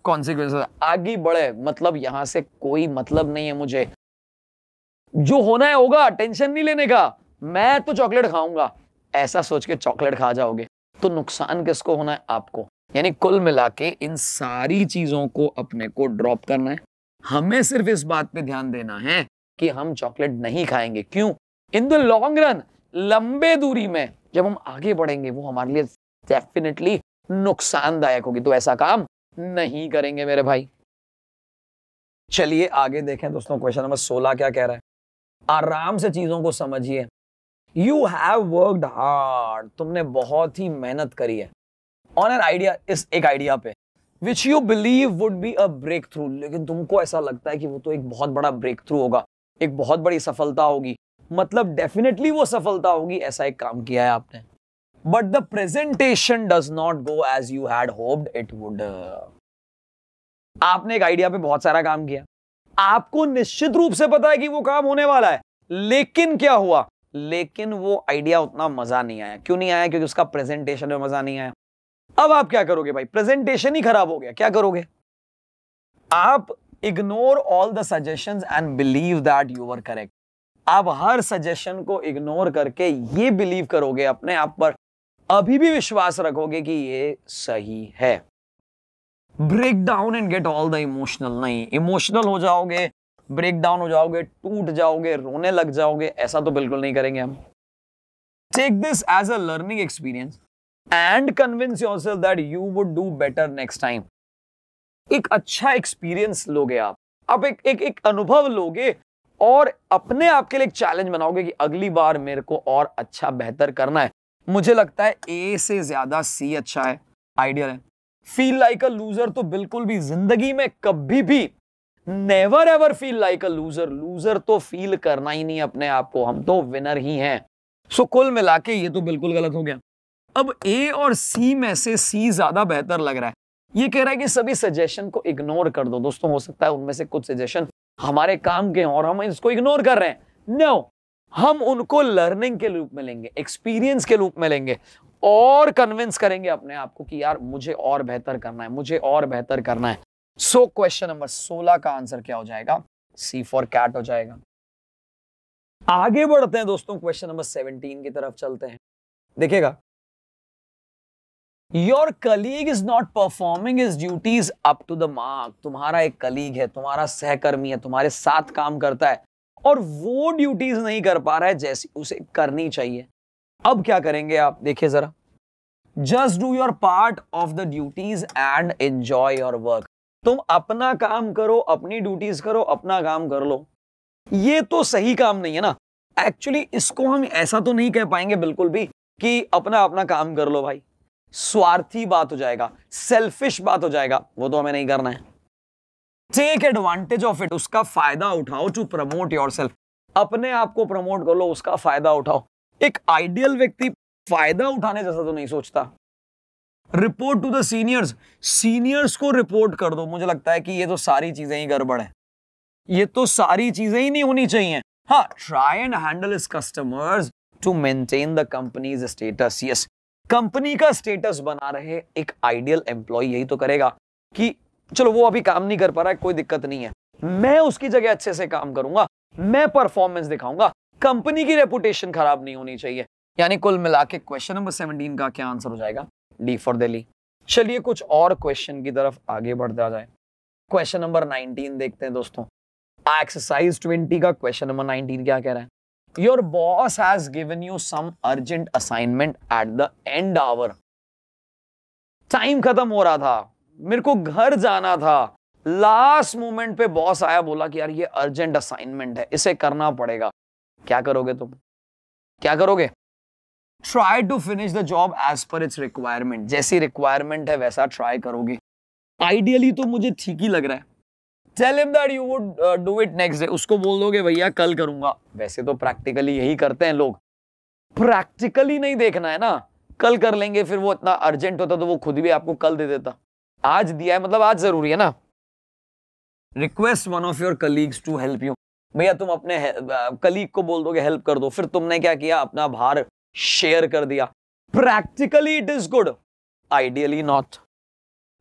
consequences. आगे बढ़े, मतलब यहां से कोई मतलब नहीं है मुझे, जो होना है होगा, टेंशन नहीं लेने का, मैं तो चॉकलेट खाऊंगा, ऐसा सोच के चॉकलेट खा जाओगे तो नुकसान किसको होना है? आपको। यानी कुल मिला के इन सारी चीजों को अपने को ड्रॉप करना है। हमें सिर्फ इस बात पे ध्यान देना है कि हम चॉकलेट नहीं खाएंगे। क्यों? इन द लॉन्ग रन, लंबे दूरी में जब हम आगे बढ़ेंगे वो हमारे लिए डेफिनेटली नुकसानदायक होगी, तो ऐसा काम नहीं करेंगे मेरे भाई। चलिए आगे देखें दोस्तों, क्वेश्चन नंबर 16 क्या कह रहा है? आराम से चीजों को समझिए। यू हैव वर्कड हार्ड, तुमने बहुत ही मेहनत करी है ऑन एन आइडिया, इस एक आइडिया पे, which you believe would be a breakthrough, लेकिन तुमको ऐसा लगता है कि वो तो एक बहुत बड़ा ब्रेक थ्रू होगा, एक बहुत बड़ी सफलता होगी, मतलब डेफिनेटली वो सफलता होगी, ऐसा एक काम किया है आपने। But the presentation does not go as you had hoped it would, आपने एक आइडिया पे बहुत सारा काम किया, आपको निश्चित रूप से पता है कि वो काम होने वाला है, लेकिन क्या हुआ, लेकिन वो आइडिया उतना मजा नहीं आया। क्यों नहीं आया? क्योंकि उसका प्रेजेंटेशन में मजा नहीं आया। अब आप क्या करोगे भाई? प्रेजेंटेशन ही खराब हो गया, क्या करोगे? आप ignore all the suggestions and believe that you were correct. आप हर सजेशन को इग्नोर करके ये बिलीव करोगे, अपने आप पर अभी भी विश्वास रखोगे कि ये सही है। Break down and get all the emotional, नहीं इमोशनल हो जाओगे, ब्रेक डाउन हो जाओगे, टूट जाओगे, रोने लग जाओगे, ऐसा तो बिल्कुल नहीं करेंगे हम। Take this as a learning experience and convince yourself that you would do better next time. एक अच्छा एक्सपीरियंस लोगे आप एक अनुभव लोगे और अपने आप के लिए एक चैलेंज बनाओगे कि अगली बार मेरे को और अच्छा बेहतर करना है। मुझे लगता है ए से ज्यादा सी अच्छा है, आइडियल है। फील लाइक अ लूजर तो बिल्कुल भी जिंदगी में कभी भी never ever feel like a loser. Loser तो फील करना ही नहीं अपने आप को, हम तो विनर ही हैं। सो कुल मिला के ये तो बिल्कुल गलत हो गया। अब ए और सी में से सी ज्यादा बेहतर लग रहा है। ये कह रहा है कि सभी सजेशन को इग्नोर कर दो। दोस्तों हो सकता है उनमें से कुछ सजेशन हमारे काम के हों और हम इसको इग्नोर कर रहे हैं। नो, हम उनको लर्निंग के रूप में लेंगे, एक्सपीरियंस के रूप में लेंगे और कन्विंस करेंगे अपने आप को कि यार मुझे और बेहतर करना है, मुझे और बेहतर करना है। सो क्वेश्चन नंबर 16 का आंसर क्या हो जाएगा? सी फॉर कैट हो जाएगा। आगे बढ़ते हैं दोस्तों, क्वेश्चन नंबर 17 की तरफ चलते हैं। देखिएगा, your colleague is not performing his duties up to the mark. तुम्हारा एक कलीग है, तुम्हारा सहकर्मी है, तुम्हारे साथ काम करता है और वो ड्यूटीज नहीं कर पा रहा है जैसी उसे करनी चाहिए। अब क्या करेंगे आप? देखिए जरा, just do your part of the duties and enjoy your work. तुम अपना काम करो, अपनी ड्यूटीज करो, अपना काम कर लो। ये तो सही काम नहीं है ना। एक्चुअली इसको हम ऐसा तो नहीं कह पाएंगे बिल्कुल भी कि अपना अपना काम कर लो भाई, स्वार्थी बात हो जाएगा, सेल्फिश बात हो जाएगा, वो तो हमें नहीं करना है। टेक एडवांटेज ऑफ इट, उसका फायदा उठाओ टू प्रमोट योरसेल्फ। अपने आप को प्रमोट कर लो, उसका फायदा उठाओ। एक आइडियल व्यक्ति फायदा उठाने जैसा तो नहीं सोचता। Report to the seniors, seniors को रिपोर्ट कर दो। मुझे लगता है कि ये तो सारी चीजें ही गड़बड़ है, ये तो सारी चीजें ही नहीं होनी चाहिए। हाँ, try and handle his customers to maintain the company's status. Yes, company का स्टेटस बना रहे एक आइडियल एम्प्लॉय यही तो करेगा कि चलो वो अभी काम नहीं कर पा रहा है, कोई दिक्कत नहीं है, मैं उसकी जगह अच्छे से काम करूंगा, मैं परफॉर्मेंस दिखाऊंगा, कंपनी की रेपुटेशन खराब नहीं होनी चाहिए। यानी कुल मिला के क्वेश्चन नंबर 17 का क्या आंसर हो जाएगा? D for Delhi. चलिए कुछ और क्वेश्चन की तरफ आगे बढ़ता जाए। क्वेश्चन नंबर 19 देखते हैं दोस्तों। एक्सरसाइज 20 का क्वेश्चन नंबर 19 क्या कह रहा है? Your boss has given you some urgent assignment at the end hour. Time खत्म हो रहा था, मेरे को घर जाना था, लास्ट मोमेंट पे बॉस आया, बोला कि यार ये अर्जेंट असाइनमेंट है, इसे करना पड़ेगा। क्या करोगे तुम? क्या करोगे? Try to finish the job as per its requirement. जैसी रिक्वायरमेंट है वैसा ट्राई करोगे। आइडियली तो मुझे ठीक ही लग रहा है। Tell him that you would do it next day. उसको बोल दोगे भैया कल करूंगा। वैसे तो प्रैक्टिकली यही करते हैं लोग, प्रैक्टिकली नहीं देखना है ना, कल कर लेंगे, फिर वो इतना अर्जेंट होता तो वो खुद भी आपको कल दे देता। आज दिया है मतलब आज जरूरी है ना। Request one of your colleagues to help you. भैया तुम अपने कलीग को बोल दोगे हेल्प कर दो, फिर तुमने क्या किया? अपना भार शेयर कर दिया। Practically it is good, ideally not.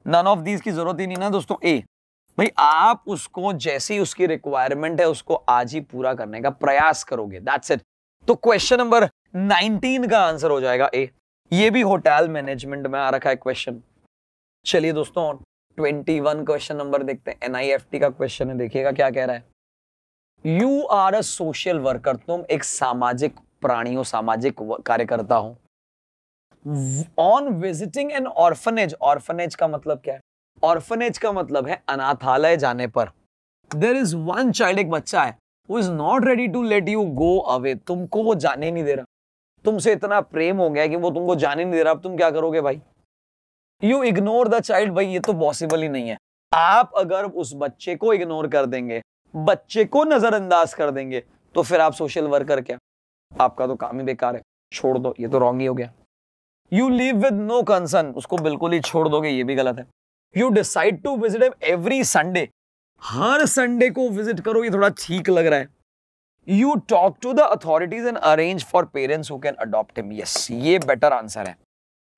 None of these की जरूरत ही नहीं ना दोस्तों। ए भाई, आप उसको जैसी उसकी रिक्वायरमेंट है उसको आज ही पूरा करने का प्रयास करोगे, दैट्स इट। तो क्वेश्चन नंबर 19 का आंसर हो जाएगा ए। ये भी होटल मैनेजमेंट में आ रखा है क्वेश्चन। चलिए दोस्तों 21 क्वेश्चन नंबर देखते हैं। NIFT का क्वेश्चन है, देखिएगा क्या कह रहा है। You are a social worker, तुम एक सामाजिक प्राणी हो, सामाजिक कार्यकर्ता हो। On visiting an orphanage, orphanage का मतलब क्या है? ऑर्फनेज का मतलब है अनाथालय जाने पर। देयर इज वन चाइल्ड, एक बच्चा है, who is not ready to let you go away. तुमको वो जाने नहीं दे रहा, तुमसे इतना प्रेम हो गया कि वो तुमको जाने नहीं दे रहा। अब तुम क्या करोगे भाई? You ignore the child. भाई ये तो पॉसिबल ही नहीं है। आप अगर उस बच्चे को इग्नोर कर देंगे, बच्चे को नजरअंदाज कर देंगे, तो फिर आप सोशल वर्कर क्या? आपका तो काम ही बेकार है, छोड़ दो, ये तो रॉन्ग ही हो गया। You leave with no concern, उसको बिल्कुल ही छोड़ दोगे, ये भी गलत है। You decide to visit him every Sunday, हर संडे को विजिट करो, ये थोड़ा ठीक लग रहा है। You talk to the authorities and arrange for parents who can adopt him, yes ये बेटर आंसर है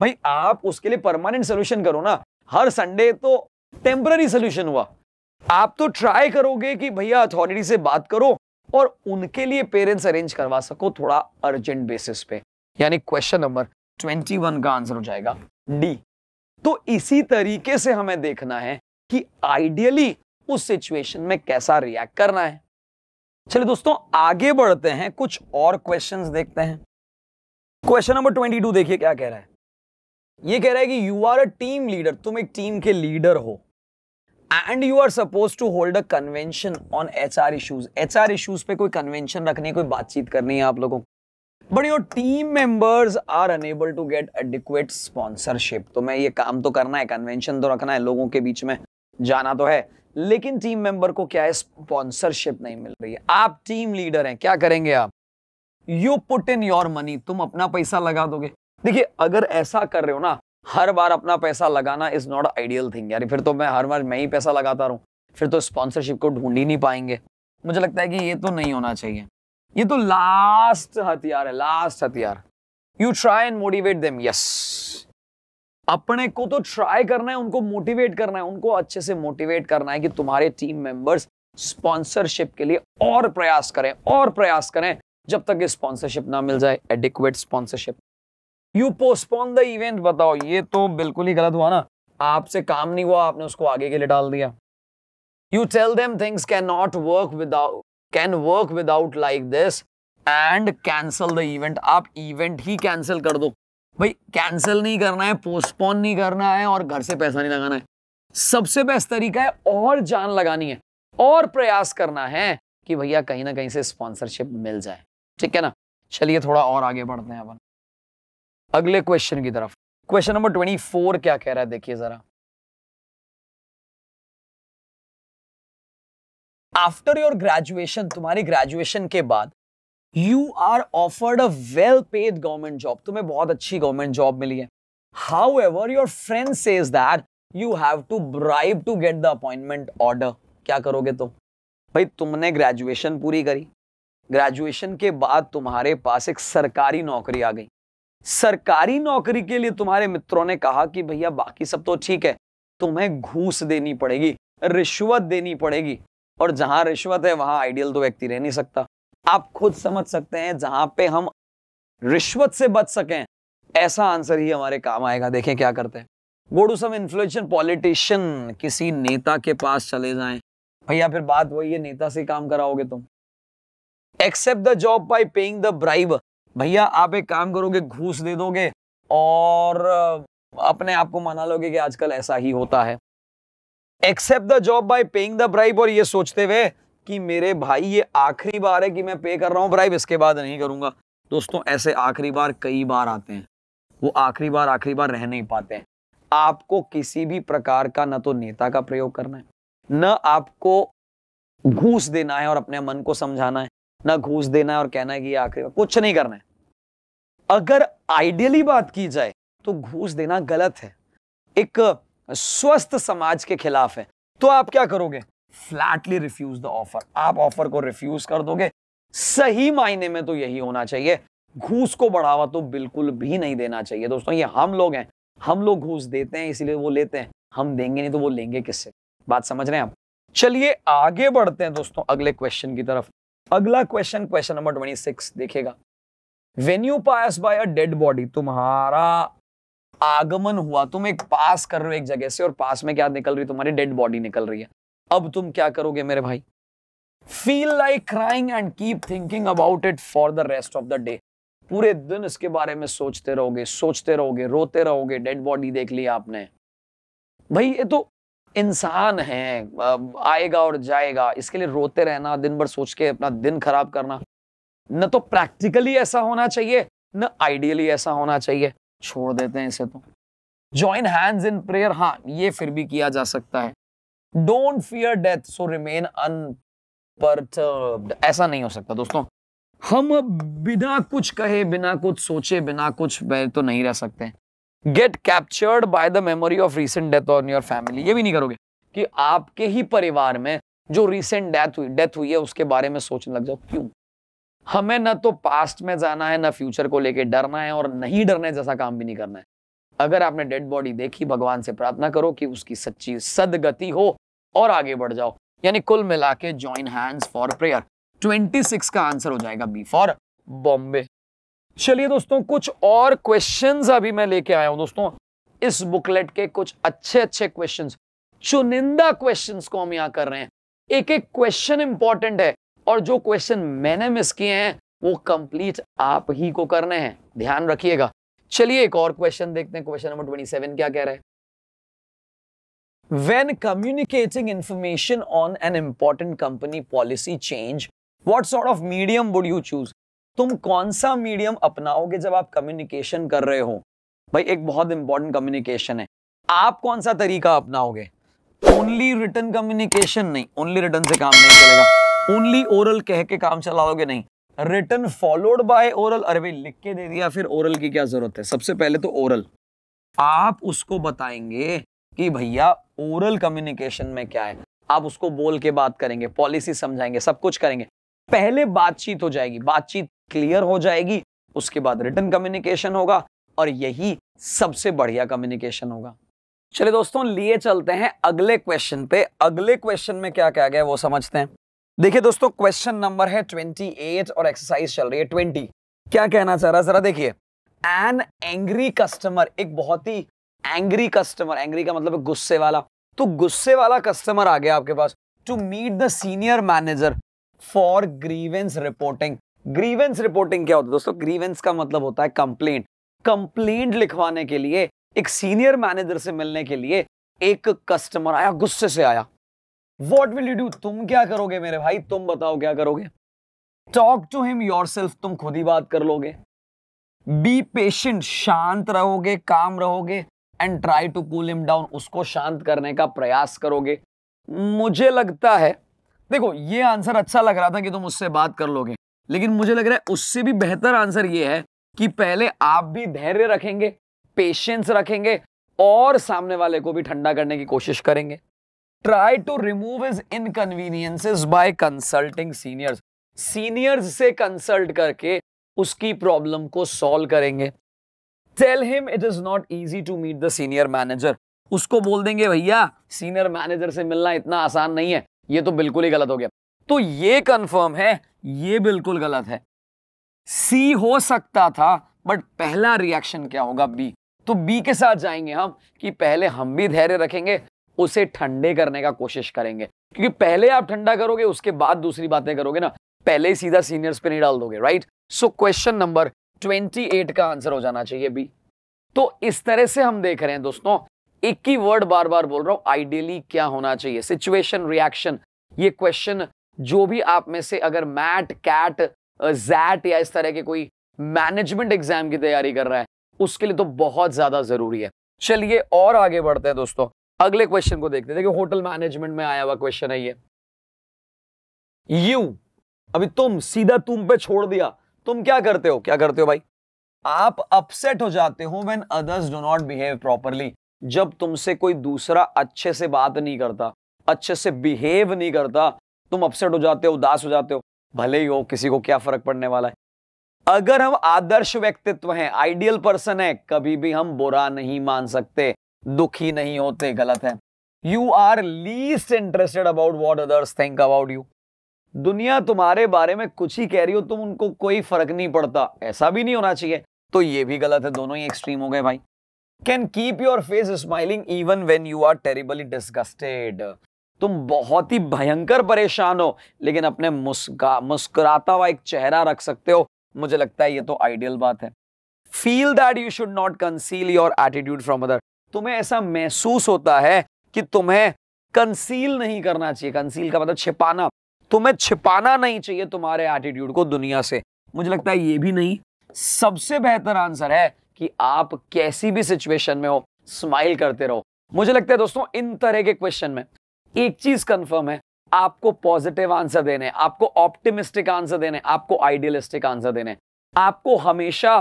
भाई। आप उसके लिए परमानेंट सोल्यूशन करो ना, हर संडे तो टेम्पररी सोल्यूशन हुआ। आप तो ट्राई करोगे कि भैया अथॉरिटी से बात करो और उनके लिए पेरेंट्स अरेंज करवा सको थोड़ा अर्जेंट बेसिस पे, यानी क्वेश्चन नंबर 21 का आंसर हो जाएगा डी। तो इसी तरीके से हमें देखना है कि आइडियली उस सिचुएशन में कैसा रिएक्ट करना है। चलिए दोस्तों आगे बढ़ते हैं, कुछ और क्वेश्चंस देखते हैं। क्वेश्चन नंबर 22 देखिए क्या कह रहा है। ये कह रहा है कि you are a team leader, तुम एक टीम के लीडर हो, and you are suppose to hold a convention on HR issues. HR issues पे कोई कन्वेंशन रखनी है, कोई बातचीत करनी है आप लोगों को, but your team members are unable to get adequate sponsorship. तो मैं ये काम तो करना है, कन्वेंशन तो रखना है, लोगों के बीच में जाना तो है, लेकिन टीम मेंबर को क्या है, स्पॉन्सरशिप नहीं मिल रही है। आप टीम लीडर हैं, क्या करेंगे आप? You put in your money, तुम अपना पैसा लगा दोगे। देखिए अगर ऐसा कर रहे हो ना, हर बार अपना पैसा लगाना इज नॉट आइडियल थिंग यार, फिर तो मैं हर बार मैं ही पैसा लगाता रहूं, फिर तो स्पॉन्सरशिप को ढूंढ ही नहीं पाएंगे। मुझे लगता है कि ये तो नहीं होना चाहिए, ये तो लास्ट हथियार है, लास्ट हथियार। You try and motivate them, yes अपने को तो ट्राई करना है, उनको मोटिवेट करना है, उनको अच्छे से मोटिवेट करना है कि तुम्हारे टीम मेंबर्स स्पॉन्सरशिप के लिए और प्रयास करें, और प्रयास करें जब तक स्पॉन्सरशिप ना मिल जाए, adequate sponsorship. You postpone the event, बताओ ये तो बिल्कुल ही गलत हुआ ना, आपसे काम नहीं हुआ, आपने उसको आगे के लिए डाल दिया। You tell them things can work without like this and cancel the event. आप इवेंट ही कैंसिल कर दो भाई, कैंसिल नहीं करना है, पोस्टपोन नहीं करना है और घर से पैसा नहीं लगाना है। सबसे बेस्ट तरीका है और जान लगानी है और प्रयास करना है कि भैया कहीं ना कहीं से स्पॉन्सरशिप मिल जाए, ठीक है ना। चलिए थोड़ा और आगे बढ़ते हैं अपन अगले क्वेश्चन की तरफ। क्वेश्चन नंबर 24 क्या कह रहा है देखिए जरा। आफ्टर योर ग्रेजुएशन, तुम्हारी ग्रेजुएशन के बाद you are offered a well paid government job, तुम्हें बहुत अच्छी गवर्नमेंट जॉब मिली है। However your friend says that you have to bribe to get the appointment order. क्या करोगे तुम? भाई तुमने ग्रेजुएशन पूरी करी, ग्रेजुएशन के बाद तुम्हारे पास एक सरकारी नौकरी आ गई। सरकारी नौकरी के लिए तुम्हारे मित्रों ने कहा कि भैया बाकी सब तो ठीक है, तुम्हें घूस देनी पड़ेगी, रिश्वत देनी पड़ेगी, और जहां रिश्वत है वहां आइडियल तो व्यक्ति रह नहीं सकता। आप खुद समझ सकते हैं जहां पे हम रिश्वत से बच सकें ऐसा आंसर ही हमारे काम आएगा। देखें क्या करते हैं। Go to some influential politician, किसी नेता के पास चले जाएं। भैया फिर बात वही है, नेता से काम कराओगे तुम। Accept the job by paying the bribe, भैया आप एक काम करोगे, घूस दे दोगे और अपने आप को मना लोगे कि आजकल ऐसा ही होता है। Accept the job by paying the bribe, और ये सोचते हुए कि मेरे भाई ये आखिरी बार है कि मैं पे कर रहा हूं ब्राइब, इसके बाद नहीं करूंगा। दोस्तों ऐसे आखिरी बार कई बार आते हैं, वो आखिरी बार रह नहीं पाते हैं। आपको किसी भी प्रकार का न तो नेता का प्रयोग करना है, न आपको घूस देना है और अपने मन को समझाना है, न घूस देना है और कहना है कि ये आखिरी बार, कुछ नहीं करना है। अगर आइडियली बात की जाए तो घूस देना गलत है, एक स्वस्थ समाज के खिलाफ है। तो आप क्या करोगे? फ्लैटली रिफ्यूज द ऑफर, आप ऑफर को रिफ्यूज कर दोगे। सही मायने में तो यही होना चाहिए, घूस को बढ़ावा तो बिल्कुल भी नहीं देना चाहिए। दोस्तों ये हम लोग हैं, हम लोग घूस देते हैं इसलिए वो लेते हैं, हम देंगे नहीं तो वो लेंगे किससे? बात समझ रहे हैं आप? चलिए आगे बढ़ते हैं दोस्तों अगले क्वेश्चन की तरफ। अगला क्वेश्चन, क्वेश्चन नंबर 26 देखिएगा। When you pass by a dead body, तुम्हारा आगमन हुआ, तुम एक पास कर रहे हो एक जगह से और पास में क्या निकल रही? तुम्हारी डेड बॉडी निकल रही है। अब तुम क्या करोगे मेरे भाई? Feel like crying and keep thinking about it for the rest of the day. पूरे दिन इसके बारे में सोचते रहोगे, रोते रहोगे। डेड बॉडी देख लिया आपने, भाई ये तो इंसान है, आएगा और जाएगा, इसके लिए रोते रहना, दिन भर सोच के अपना दिन खराब करना, न तो प्रैक्टिकली ऐसा होना चाहिए न आइडियली ऐसा होना चाहिए। छोड़ देते हैं इसे तो। जॉइन हैंड्स इन प्रेयर, हाँ ये फिर भी किया जा सकता है। Don't fear death so remain unperturbed, ऐसा नहीं हो सकता दोस्तों। हम बिना कुछ कहे, बिना कुछ सोचे, बिना कुछ तो नहीं रह सकते। Get captured by the memory of recent death on your family. ये भी नहीं करोगे कि आपके ही परिवार में जो रीसेंट डेथ हुई है उसके बारे में सोचने लग जाओ। क्यों? हमें न तो पास्ट में जाना है, न फ्यूचर को लेके डरना है, और नहीं डरने जैसा काम भी नहीं करना है। अगर आपने डेड बॉडी देखी, भगवान से प्रार्थना करो कि उसकी सच्ची सदगति हो और आगे बढ़ जाओ। यानी कुल मिला के जॉइन हैंड्स फॉर प्रेयर। 26 का आंसर हो जाएगा बी फॉर बॉम्बे। चलिए दोस्तों, कुछ और क्वेश्चंस अभी मैं लेके आया हूं दोस्तों। इस बुकलेट के कुछ अच्छे अच्छे क्वेश्चंस, चुनिंदा क्वेश्चंस को हम यहां कर रहे हैं। एक एक क्वेश्चन इंपॉर्टेंट है, और जो क्वेश्चन मैंने मिस किए हैं वो कंप्लीट आप ही को करने हैं, ध्यान रखिएगा। चलिए एक और क्वेश्चन देखते हैं। क्वेश्चन नंबर 27 क्या कह रहा है? When communicating information on an important company policy change, what sort of medium would you choose? तुम कौन सा मीडियम अपनाओगे जब आप कम्युनिकेशन कर रहे हो? भाई एक बहुत इंपॉर्टेंट कम्युनिकेशन है, आप कौन सा तरीका अपनाओगे? ओनली रिटन कम्युनिकेशन नहीं, ओनली रिटन से काम नहीं चलेगा। ओनली ओरल कह के काम चलाओगे नहीं, रिटन फॉलोड बाय ओरल। अरे भाई लिख के दे दिया, फिर ओरल की क्या जरूरत है? सबसे पहले तो ओरल आप उसको बताएंगे कि भैया ओरल कम्युनिकेशन में क्या है। आप उसको बोल के बात करेंगे, पॉलिसी समझाएंगे, सब कुछ करेंगे। पहले बातचीत हो जाएगी, बातचीत क्लियर हो जाएगी, उसके बाद रिटन कम्युनिकेशन होगा, और यही सबसे बढ़िया कम्युनिकेशन होगा। चलिए दोस्तों, लिए चलते हैं अगले क्वेश्चन पे। अगले क्वेश्चन में क्या कहा गया है वो समझते हैं। देखिए दोस्तों, क्वेश्चन नंबर है 28 और एक्सरसाइज चल रही है 20। क्या कहना चाह रहा है जरा देखिए। एन एंग्री कस्टमर, एक बहुत ही एंग्री कस्टमर, एंग्री का मतलब है गुस्से वाला, तो गुस्से वाला कस्टमर आ गया आपके पास to meet the senior manager for grievance reporting. Grievance reporting क्या होता है दोस्तों? ग्रीवेंस का मतलब होता है कंप्लेंट। कंप्लेंट लिखवाने के लिए, एक सीनियर मैनेजर से मिलने के लिए एक कस्टमर आया, गुस्से से आया। What will you do? तुम क्या करोगे मेरे भाई? तुम बताओ क्या करोगे? टॉक टू हिम योरसेल्फ, तुम खुद ही बात कर लोगे। बी पेशेंट, शांत रहोगे, काम रहोगे। And try to cool him down, उसको शांत करने का प्रयास करोगे। मुझे लगता है, देखो ये आंसर अच्छा लग रहा था कि तुम उससे बात कर लोगे, लेकिन मुझे लग रहा है उससे भी बेहतर आंसर ये है कि पहले आप भी धैर्य रखेंगे, पेशेंस रखेंगे, और सामने वाले को भी ठंडा करने की कोशिश करेंगे। Try to remove his inconveniences by consulting seniors, seniors से कंसल्ट करके उसकी प्रॉब्लम को सॉल्व करेंगे। Tell him it is not easy to meet the senior manager, उसको बोल देंगे भैया सीनियर मैनेजर से मिलना इतना आसान नहीं है। ये तो बिल्कुल ही गलत हो गया, तो ये कंफर्म है, ये बिल्कुल गलत है। सी हो सकता था, बट पहला रिएक्शन क्या होगा? बी। तो बी के साथ जाएंगे हम कि पहले हम भी धैर्य रखेंगे, उसे ठंडे करने का कोशिश करेंगे, क्योंकि पहले आप ठंडा करोगे उसके बाद दूसरी बातें करोगे ना, पहले ही सीधा सीनियर्स पे नहीं डाल दोगे, राइट? सो क्वेश्चन नंबर 28 का आंसर हो जाना चाहिए बी। तो इस तरह से हम देख रहे हैं दोस्तों, एक ही वर्ड बार बार बोल रहा हूं, आइडियली क्या होना चाहिए? Situation, reaction. ये क्वेश्चन जो भी आप में से अगर मैट, कैट, जैट या इस तरह के कोई मैनेजमेंट एग्जाम की तैयारी कर रहा है, उसके लिए तो बहुत ज्यादा जरूरी है। चलिए और आगे बढ़ते हैं दोस्तों, अगले क्वेश्चन को देखते हैं। देखिए होटल मैनेजमेंट में आया हुआ क्वेश्चन है ये। यू, अभी तुम सीधा तुम पे छोड़ दिया, तुम क्या करते हो? क्या करते हो भाई? आप अपसेट हो जाते हो when others do not behave properly, जब तुमसे कोई दूसरा अच्छे से बात नहीं करता, अच्छे से बिहेव नहीं करता, तुम अपसेट हो जाते हो, उदास हो जाते हो। भले ही हो, किसी को क्या फर्क पड़ने वाला है। अगर हम आदर्श व्यक्तित्व हैं, आइडियल पर्सन है, कभी भी हम बुरा नहीं मान सकते, दुखी नहीं होते, गलत है। You are least interested about what others think about you, दुनिया तुम्हारे बारे में कुछ ही कह रही हो, तुम उनको कोई फर्क नहीं पड़ता, ऐसा भी नहीं होना चाहिए, तो ये भी गलत है। दोनों ही एक्सट्रीम हो गए भाई। Can keep your face smiling even when you are terribly disgusted, तुम बहुत ही भयंकर परेशान हो लेकिन अपने मुस्कुराता हुआ एक चेहरा रख सकते हो, मुझे लगता है ये तो आइडियल बात है। Feel that you should not conceal your attitude from other, तुम्हें ऐसा महसूस होता है कि तुम्हें कंसील नहीं करना चाहिए। कंसील का मतलब छिपाना, तुम्हें छिपाना नहीं चाहिए तुम्हारे एटीट्यूड को दुनिया से, मुझे लगता है ये भी नहीं। सबसे बेहतर आंसर है कि आप कैसी भी सिचुएशन में हो स्माइल करते रहो। मुझे लगता है दोस्तों इन तरह के क्वेश्चन में एक चीज कंफर्म है, आपको पॉजिटिव आंसर देने, आपको ऑप्टिमिस्टिक आंसर देने, आपको आइडियलिस्टिक आंसर देने, आपको हमेशा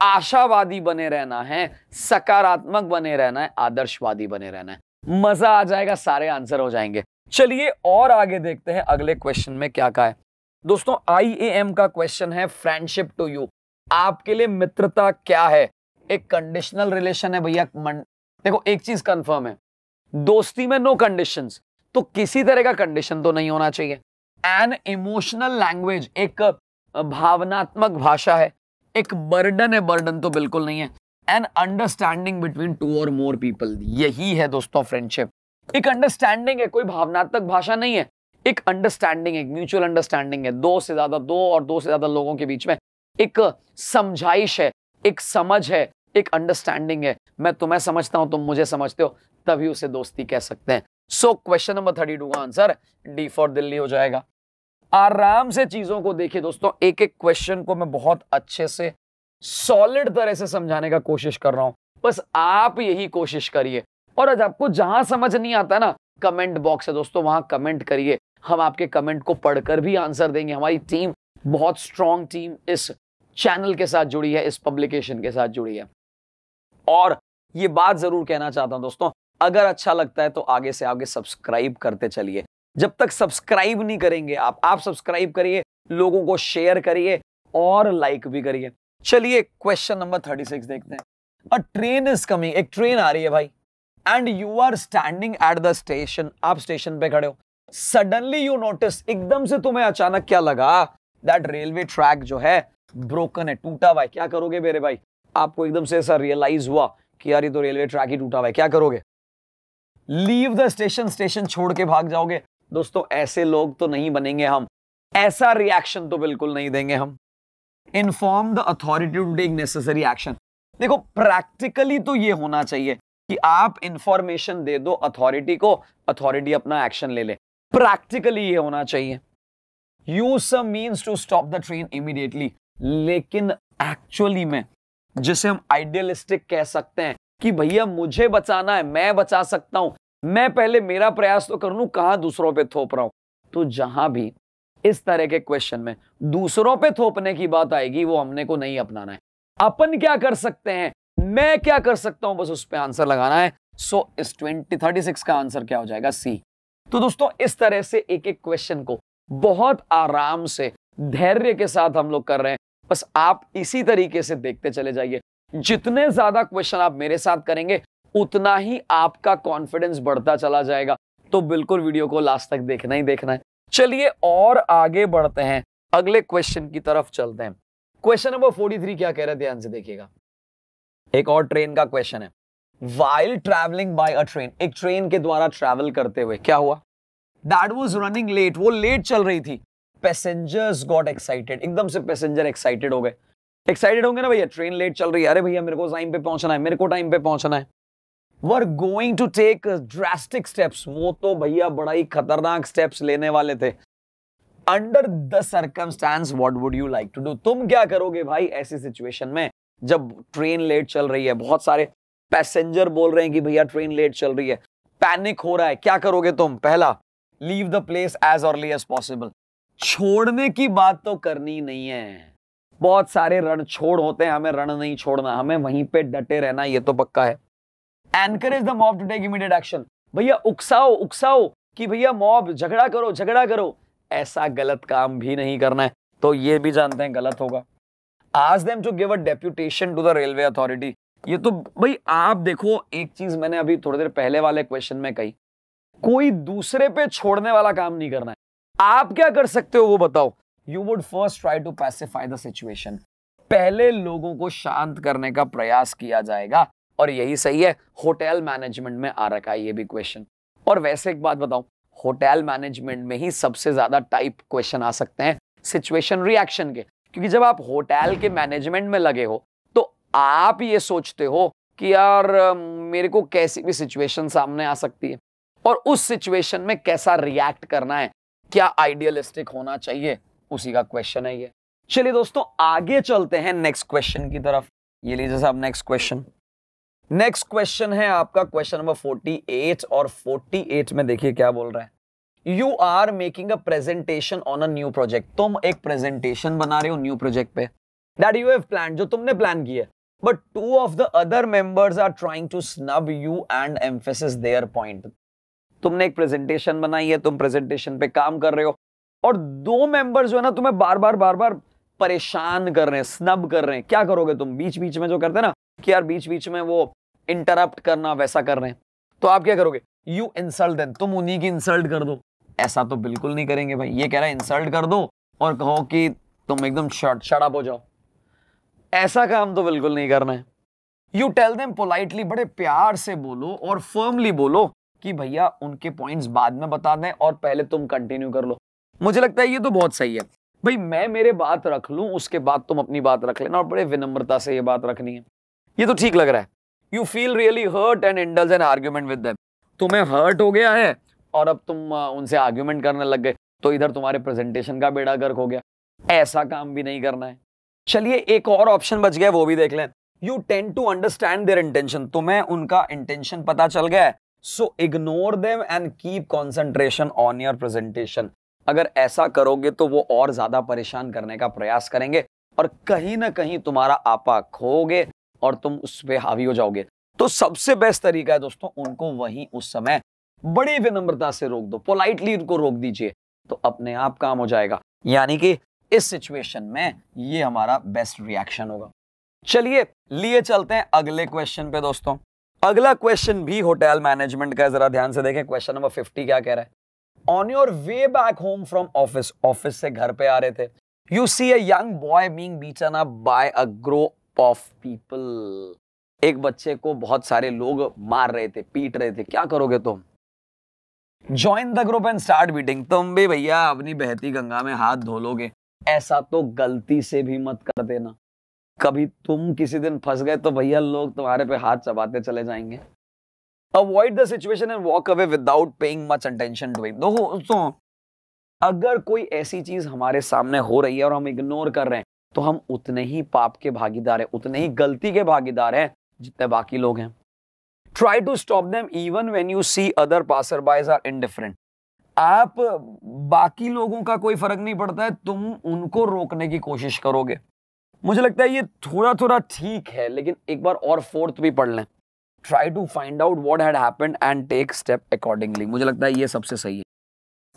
आशावादी बने रहना है, सकारात्मक बने रहना है, आदर्शवादी बने रहना है। मजा आ जाएगा, सारे आंसर हो जाएंगे। चलिए और आगे देखते हैं अगले क्वेश्चन में क्या कहा है। दोस्तों IAM का क्वेश्चन है फ्रेंडशिप टू यू, आपके लिए मित्रता क्या है? एक कंडीशनल रिलेशन है भैया। देखो एक चीज कंफर्म है, दोस्ती में नो कंडीशंस, तो किसी तरह का कंडीशन तो नहीं होना चाहिए। एन इमोशनल लैंग्वेज, एक भावनात्मक भाषा है। एक बर्डन है, बर्डन तो बिल्कुल नहीं है। एन अंडरस्टैंडिंग बिटवीन टू और मोर पीपल, यही है दोस्तों फ्रेंडशिप। एक अंडरस्टैंडिंग है, कोई भावनात्मक भाषा नहीं है। एक अंडरस्टैंडिंग है, म्यूचुअल अंडरस्टैंडिंग है। दो से ज्यादा लोगों के बीच में एक समझाइश है, एक समझ है, एक अंडरस्टैंडिंग है। मैं तुम्हें समझता हूं, तुम मुझे समझते हो, तभी उसे दोस्ती कह सकते हैं। सो क्वेश्चन नंबर 32 का आंसर डी फॉर दिल्ली हो जाएगा। आराम से चीजों को देखिए दोस्तों, एक एक क्वेश्चन को मैं बहुत अच्छे से सॉलिड तरह से समझाने का कोशिश कर रहा हूं, बस आप यही कोशिश करिए। और आज आपको जहां समझ नहीं आता ना, कमेंट बॉक्स है दोस्तों, वहां कमेंट करिए, हम आपके कमेंट को पढ़कर भी आंसर देंगे। हमारी टीम बहुत स्ट्रॉन्ग टीम इस चैनल के साथ जुड़ी है, इस पब्लिकेशन के साथ जुड़ी है। और ये बात जरूर कहना चाहता हूं दोस्तों, अगर अच्छा लगता है तो आगे से आगे सब्सक्राइब करते चलिए। जब तक सब्सक्राइब नहीं करेंगे आप सब्सक्राइब करिए, लोगों को शेयर करिए और लाइक भी करिए। चलिए क्वेश्चन नंबर 36 देखते हैं। अ ट्रेन इज कमिंग, एक ट्रेन आ रही है भाई, and you are standing at the station, आप स्टेशन पे खड़े हो। सडनली यू नोटिस, एकदम से तुम्हें अचानक क्या लगा, दैट रेलवे ट्रैक जो है ब्रोकन है, टूटा हुआ है। क्या करोगे मेरे भाई? आपको एकदम से ऐसा रियलाइज हुआ कि यार ये तो रेलवे ट्रैक ही टूटा हुआ है, क्या करोगे? लीव द स्टेशन, स्टेशन छोड़ के भाग जाओगे। दोस्तों ऐसे लोग तो नहीं बनेंगे हम, ऐसा रिएक्शन तो बिल्कुल नहीं देंगे हम। Inform the authority to take necessary action, देखो प्रैक्टिकली तो ये होना चाहिए कि आप इंफॉर्मेशन दे दो अथॉरिटी को, अथॉरिटी अपना एक्शन ले ले, प्रैक्टिकली ये होना चाहिए। Use some means to stop the train immediately, लेकिन एक्चुअली में जिसे हम आइडियलिस्टिक कह सकते हैं कि भैया मुझे बचाना है, मैं बचा सकता हूं, मैं पहले मेरा प्रयास तो कर लूं, कहां दूसरों पे थोप रहा हूं। तो जहां भी इस तरह के क्वेश्चन में दूसरों पे थोपने की बात आएगी, वो हमने को नहीं अपनाना है। अपन क्या कर सकते हैं, मैं क्या कर सकता हूं, बस उस पे आंसर लगाना है। सो इस 36 का आंसर क्या हो जाएगा? सी। तो दोस्तों इस तरह से एक एक क्वेश्चन को बहुत आराम से धैर्य के साथ हम लोग कर रहे हैं, बस आप इसी तरीके से देखते चले जाइए। जितने ज्यादा क्वेश्चन आप मेरे साथ करेंगे उतना ही आपका कॉन्फिडेंस बढ़ता चला जाएगा। तो बिल्कुल वीडियो को लास्ट तक देखना ही देखना है। चलिए और आगे बढ़ते हैं, अगले क्वेश्चन की तरफ चलते हैं। क्वेश्चन नंबर 43 क्या कह रहा है, ध्यान से देखिएगा। एक और ट्रेन का क्वेश्चन है। While traveling by a train, एक ट्रेन के द्वारा ट्रैवल करते हुए क्या हुआ? That was running late, वो लेट चल रही थी। Passengers got excited, एकदम से पैसेंजर एक्साइटेड हो गए। एक्साइटेड होंगे ना भैया, ट्रेन लेट चल रही है, अरे भैया मेरे को टाइम पे पहुंचना है, मेरे को टाइम पे पहुंचना है। Were going to take drastic steps, वो तो भैया बड़ा ही खतरनाक स्टेप्स लेने वाले थे। Under the circumstance, what would you like to do? तुम क्या करोगे भाई ऐसी सिचुएशन में, जब ट्रेन लेट चल रही है, बहुत सारे पैसेंजर बोल रहे हैं कि भैया ट्रेन लेट चल रही है, पैनिक हो रहा है, क्या करोगे तुम? पहला, leave the place as early as possible, छोड़ने की बात तो करनी नहीं है। बहुत सारे रण छोड़ होते हैं, हमें रण नहीं छोड़ना, हमें वहीं पे डटे रहना, ये तो पक्का है। Encourage the mob to take immediate action, भैया उकसाओ उकसाओ कि भैया मॉब झगड़ा करो झगड़ा करो, ऐसा गलत काम भी नहीं करना है, तो ये भी जानते हैं गलत होगा। Ask them to give a deputation to the railway authority, ये तो भाई आप देखो, एक चीज मैंने अभी थोड़ी देर पहले वाले क्वेश्चन में कही, कोई दूसरे पे छोड़ने वाला काम नहीं करना है। आप क्या कर सकते हो वो बताओ? You would first try to pacify the situation, पहले लोगों को शांत करने का प्रयास किया जाएगा, और यही सही है। होटल मैनेजमेंट में आ रखा है ये भी क्वेश्चन। और वैसे एक बात बताऊं, होटल मैनेजमेंट में ही सबसे ज्यादा टाइप क्वेश्चन आ सकते हैं सिचुएशन रिएक्शन के, क्योंकि जब आप होटल के मैनेजमेंट में लगे हो तो आप ये सोचते हो कि यार मेरे को कैसी भी सिचुएशन सामने आ सकती है और उस सिचुएशन में कैसा रिएक्ट करना है, क्या आइडियलिस्टिक होना चाहिए, उसी का क्वेश्चन है ये। चलिए दोस्तों आगे चलते हैं नेक्स्ट क्वेश्चन की तरफ। ये लीजिए साहब नेक्स्ट क्वेश्चन। नेक्स्ट क्वेश्चन है आपका क्वेश्चन नंबर 48, और 48 में देखिए क्या बोल रहा है। You are making a presentation on a new project, तुम एक प्रेजेंटेशन बना रहे हो न्यू प्रोजेक्ट पे। दैट यू हैव प्लान, जो तुमने प्लान किया, but two of the other members are trying to snub you and emphasis their point. तुमने एक प्रेजेंटेशन बनाई है, तुम प्रेजेंटेशन पे काम कर रहे हो, और दो मेंबर्स जो है ना तुम्हें बार बार परेशान कर रहे हैं, स्नब कर रहे हैं। क्या करोगे तुम? बीच बीच में जो करते हैं ना कि यार बीच बीच में वो इंटरप्ट करना, वैसा कर रहे हैं, तो आप क्या करोगे? यू इंसल्ट देम, तुम उन्हीं की इंसल्ट कर दो। ऐसा तो बिल्कुल नहीं करेंगे भाई। ये कह रहा है इंसल्ट कर दो और कहो कि तुम एकदम शट अप हो जाओ, ऐसा काम तो बिल्कुल नहीं करना है। यू टेल देम पोलाइटली, बड़े प्यार से बोलो और फर्मली बोलो कि भैया उनके पॉइंट्स बाद में बता दें और पहले तुम कंटिन्यू कर लो। मुझे लगता है ये तो बहुत सही है भाई, मैं मेरे बात रख लूं, उसके बाद तुम अपनी बात रख लेना, और बड़े विनम्रता से ये बात रखनी है। ये तो ठीक लग रहा है। You feel really hurt and indulge an argument with them, तुम्हें हर्ट हो गया है और अब तुम उनसे आर्ग्यूमेंट करने लग गए, तो इधर तुम्हारे प्रेजेंटेशन का बेड़ा गर्क हो गया। ऐसा काम भी नहीं करना है। चलिए एक और ऑप्शन बच गया, वो भी देख लें। You tend to understand their intention, तुम्हें उनका इंटेंशन पता चल गया है, so ignore them and keep concentration on your presentation. अगर ऐसा करोगे तो वो और ज्यादा परेशान करने का प्रयास करेंगे और कहीं ना कहीं तुम्हारा आपा खोगे और तुम उस पर हावी हो जाओगे। तो सबसे बेस्ट तरीका है दोस्तों, उनको वहीं उस समय बड़ी विनम्रता से रोक दो, पोलाइटली उनको रोक दीजिए, तो अपने आप काम हो जाएगा। यानी कि इस सिचुएशन में ये हमारा बेस्ट रिएक्शन होगा। चलिए लिए चलते हैं अगले क्वेश्चन पे दोस्तों। अगला क्वेश्चन भी होटल मैनेजमेंट का है, जरा ध्यान से देखें। क्वेश्चन नंबर 50 क्या कह रहा है? On your way back home from office, office से घर पे आ रहे थे, you see a young boy being beaten up by a group of people. एक बच्चे को बहुत सारे लोग मार रहे थे, पीट रहे थे, क्या करोगे तुम? Join the group and start beating, तुम भी भैया अपनी बहती गंगा में हाथ धो लोगे। ऐसा तो गलती से भी मत कर देना। कभी तुम किसी दिन फंस गए तो भैया लोग तुम्हारे पे हाथ चबाते चले जाएंगे। Avoid the situation and walk away without paying much attention to it. दोस्तों अगर कोई ऐसी चीज हमारे सामने हो रही है और हम इग्नोर कर रहे हैं, तो हम उतने ही पाप के भागीदार हैं, उतने ही गलती के भागीदार हैं जितने बाकी लोग हैं। Try to stop them even when you see other passersby are indifferent. आप बाकी लोगों का कोई फर्क नहीं पड़ता है, तुम उनको रोकने की कोशिश करोगे। मुझे लगता है ये थोड़ा थोड़ा ठीक है, लेकिन एक बार और फोर्थ भी पढ़ लें। Try to find out what had happened and take step accordingly. मुझे लगता है ये सबसे सही है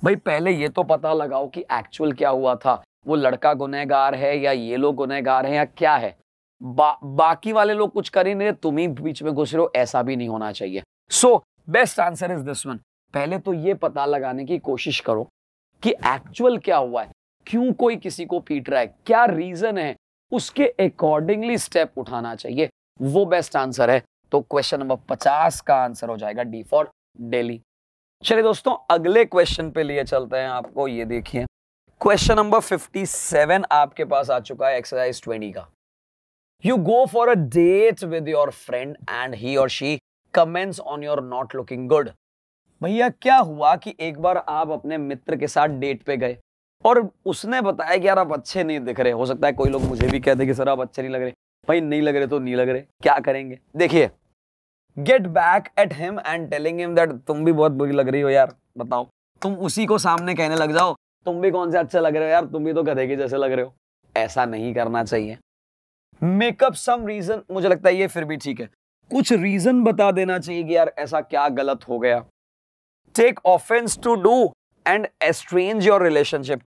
भाई। पहले ये तो पता लगाओ कि एक्चुअल क्या हुआ था, वो लड़का गुनहगार है या ये लोग गुनहगार हैं या क्या है। बाकी वाले लोग कुछ कर ही नहीं रहे, तुम ही बीच में घुस रहे हो, ऐसा भी नहीं होना चाहिए। So best answer is this one. पहले तो ये पता लगाने की कोशिश करो कि एक्चुअल क्या हुआ है, क्यों कोई किसी को पीट रहा है, क्या रीजन है, उसके अकॉर्डिंगली स्टेप उठाना चाहिए। वो बेस्ट आंसर है। तो क्वेश्चन नंबर 50 का आंसर हो जाएगा डी फॉर दिल्ली। चलिए दोस्तों अगले क्वेश्चन पे लिए चलते हैं आपको। ये देखिए क्वेश्चन नंबर 57 आपके पास आ चुका है, एक्सरसाइज 20 का। You go for a date with your friend and he और she comments on your not looking good. भैया क्या हुआ कि एक बार आप अपने मित्र के साथ डेट पे गए और उसने बताया कि यार आप अच्छे नहीं दिख रहे। हो सकता है कोई लोग मुझे भी कहते कि सर आप अच्छे नहीं लग रहे। भाई नहीं लग रहे तो नहीं लग रहे, क्या करेंगे? देखिए get back at him and telling him that तुम भी बहुत बुरी लग रही हो यार, बताओ। तुम उसी को सामने कहने लग जाओ तुम भी कौन से अच्छे लग रहे हो यार, तुम भी तो गधे के जैसे लग रहे हो। ऐसा नहीं करना चाहिए। मेकअप सम रीजन, मुझे लगता है ये फिर भी ठीक है। कुछ रीजन बता देना चाहिए कि यार ऐसा क्या गलत हो गया। Take offence to do and estrange your relationship.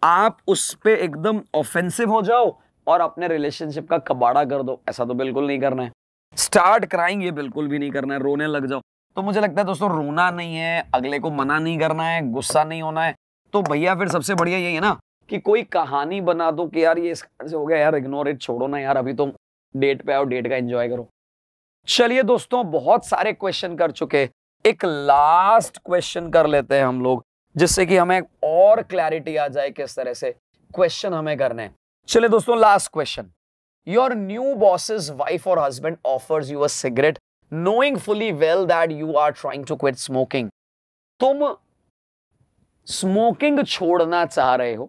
आप उस पे एकदम ऑफेंसिव हो जाओ और अपने रिलेशनशिप का कबाड़ा कर दो, ऐसा तो बिल्कुल नहीं करना है। स्टार्ट क्राइंग, ये बिल्कुल भी नहीं करना है, रोने लग जाओ। तो मुझे लगता है दोस्तों रोना नहीं है, अगले को मना नहीं करना है, गुस्सा नहीं होना है। तो भैया फिर सबसे बढ़िया यही है ना कि कोई कहानी बना दो कि यार ये इस से हो गया यार, इग्नोर इट, छोड़ो ना यार, अभी तुम डेट पे आओ, डेट का एंजॉय करो। चलिए दोस्तों बहुत सारे क्वेश्चन कर चुके, एक लास्ट क्वेश्चन कर लेते हैं हम लोग, जिससे कि हमें और क्लैरिटी आ जाए किस तरह से क्वेश्चन हमें करने हैं। चलिए दोस्तों last question. Your new boss's wife और husband offers you a cigarette knowing fully well that you are trying to quit smoking। तुम स्मोकिंग छोड़ना चाह रहे हो,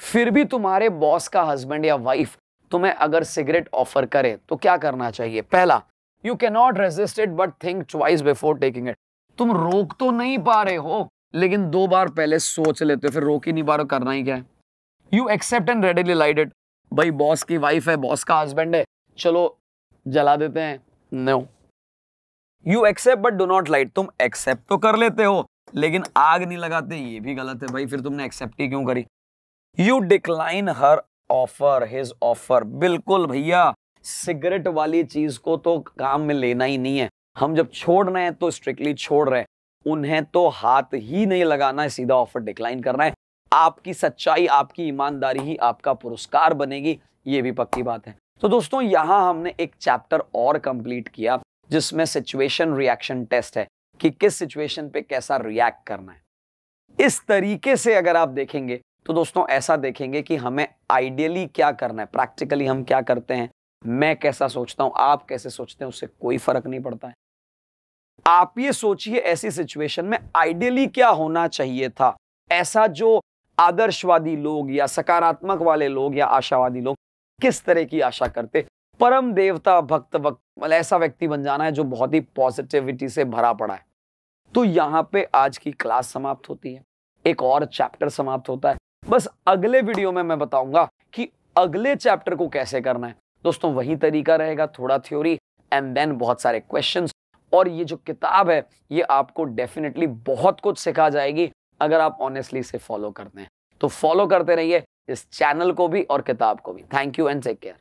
फिर भी तुम्हारे बॉस का हस्बैंड या वाइफ तुम्हें अगर सिगरेट ऑफर करे तो क्या करना चाहिए? पहला, you can not resist it but think twice before taking it. तुम रोक तो नहीं पा रहे हो लेकिन 2 बार पहले सोच लेते हो, फिर रोक ही नहीं पा रहे हो, करना ही क्या है। You accept and readily light it, भाई बॉस की वाइफ है, बॉस का हस्बैंड है, चलो जला देते हैं। No, you accept but do not light. तुम एक्सेप्ट तो कर लेते हो लेकिन आग नहीं लगाते, ये भी गलत है भाई, फिर तुमने एक्सेप्ट ही क्यों करी। You decline her offer, his offer. बिल्कुल भैया, सिगरेट वाली चीज को तो काम में लेना ही नहीं है। हम जब छोड़ रहे हैं तो स्ट्रिक्टली छोड़ रहे हैं, उन्हें तो हाथ ही नहीं लगाना है, सीधा ऑफर डिक्लाइन करना है। आपकी सच्चाई, आपकी ईमानदारी ही आपका पुरस्कार बनेगी, ये भी पक्की बात है। तो दोस्तों यहां हमने एक चैप्टर और कंप्लीट किया जिसमें सिचुएशन रिएक्शन टेस्ट है कि किस सिचुएशन पे कैसा रिएक्ट करना है। इस तरीके से अगर आप देखेंगे तो दोस्तों ऐसा देखेंगे कि हमें आइडियली क्या करना है, प्रैक्टिकली हम क्या करते हैं, मैं कैसा सोचता हूं, आप कैसे सोचते हैं, उससे कोई फर्क नहीं पड़ता है। आप ये सोचिए ऐसी सिचुएशन में आइडियली क्या होना चाहिए था, ऐसा जो आदर्शवादी लोग या सकारात्मक वाले लोग या आशावादी लोग किस तरह की आशा करते, परम देवता भक्त वक्त, मतलब ऐसा व्यक्ति बन जाना है जो बहुत ही पॉजिटिविटी से भरा पड़ा है। तो यहां पे आज की क्लास समाप्त होती है, एक और चैप्टर समाप्त होता है। बस अगले वीडियो में मैं बताऊंगा कि अगले चैप्टर को कैसे करना है। दोस्तों वही तरीका रहेगा, थोड़ा थ्योरी एंड देन बहुत सारे क्वेश्चंस। और ये जो किताब है ये आपको डेफिनेटली बहुत कुछ सिखा जाएगी अगर आप ऑनेस्टली इसे फॉलो करते हैं। तो फॉलो करते रहिए इस चैनल को भी और किताब को भी। Thank you and take care.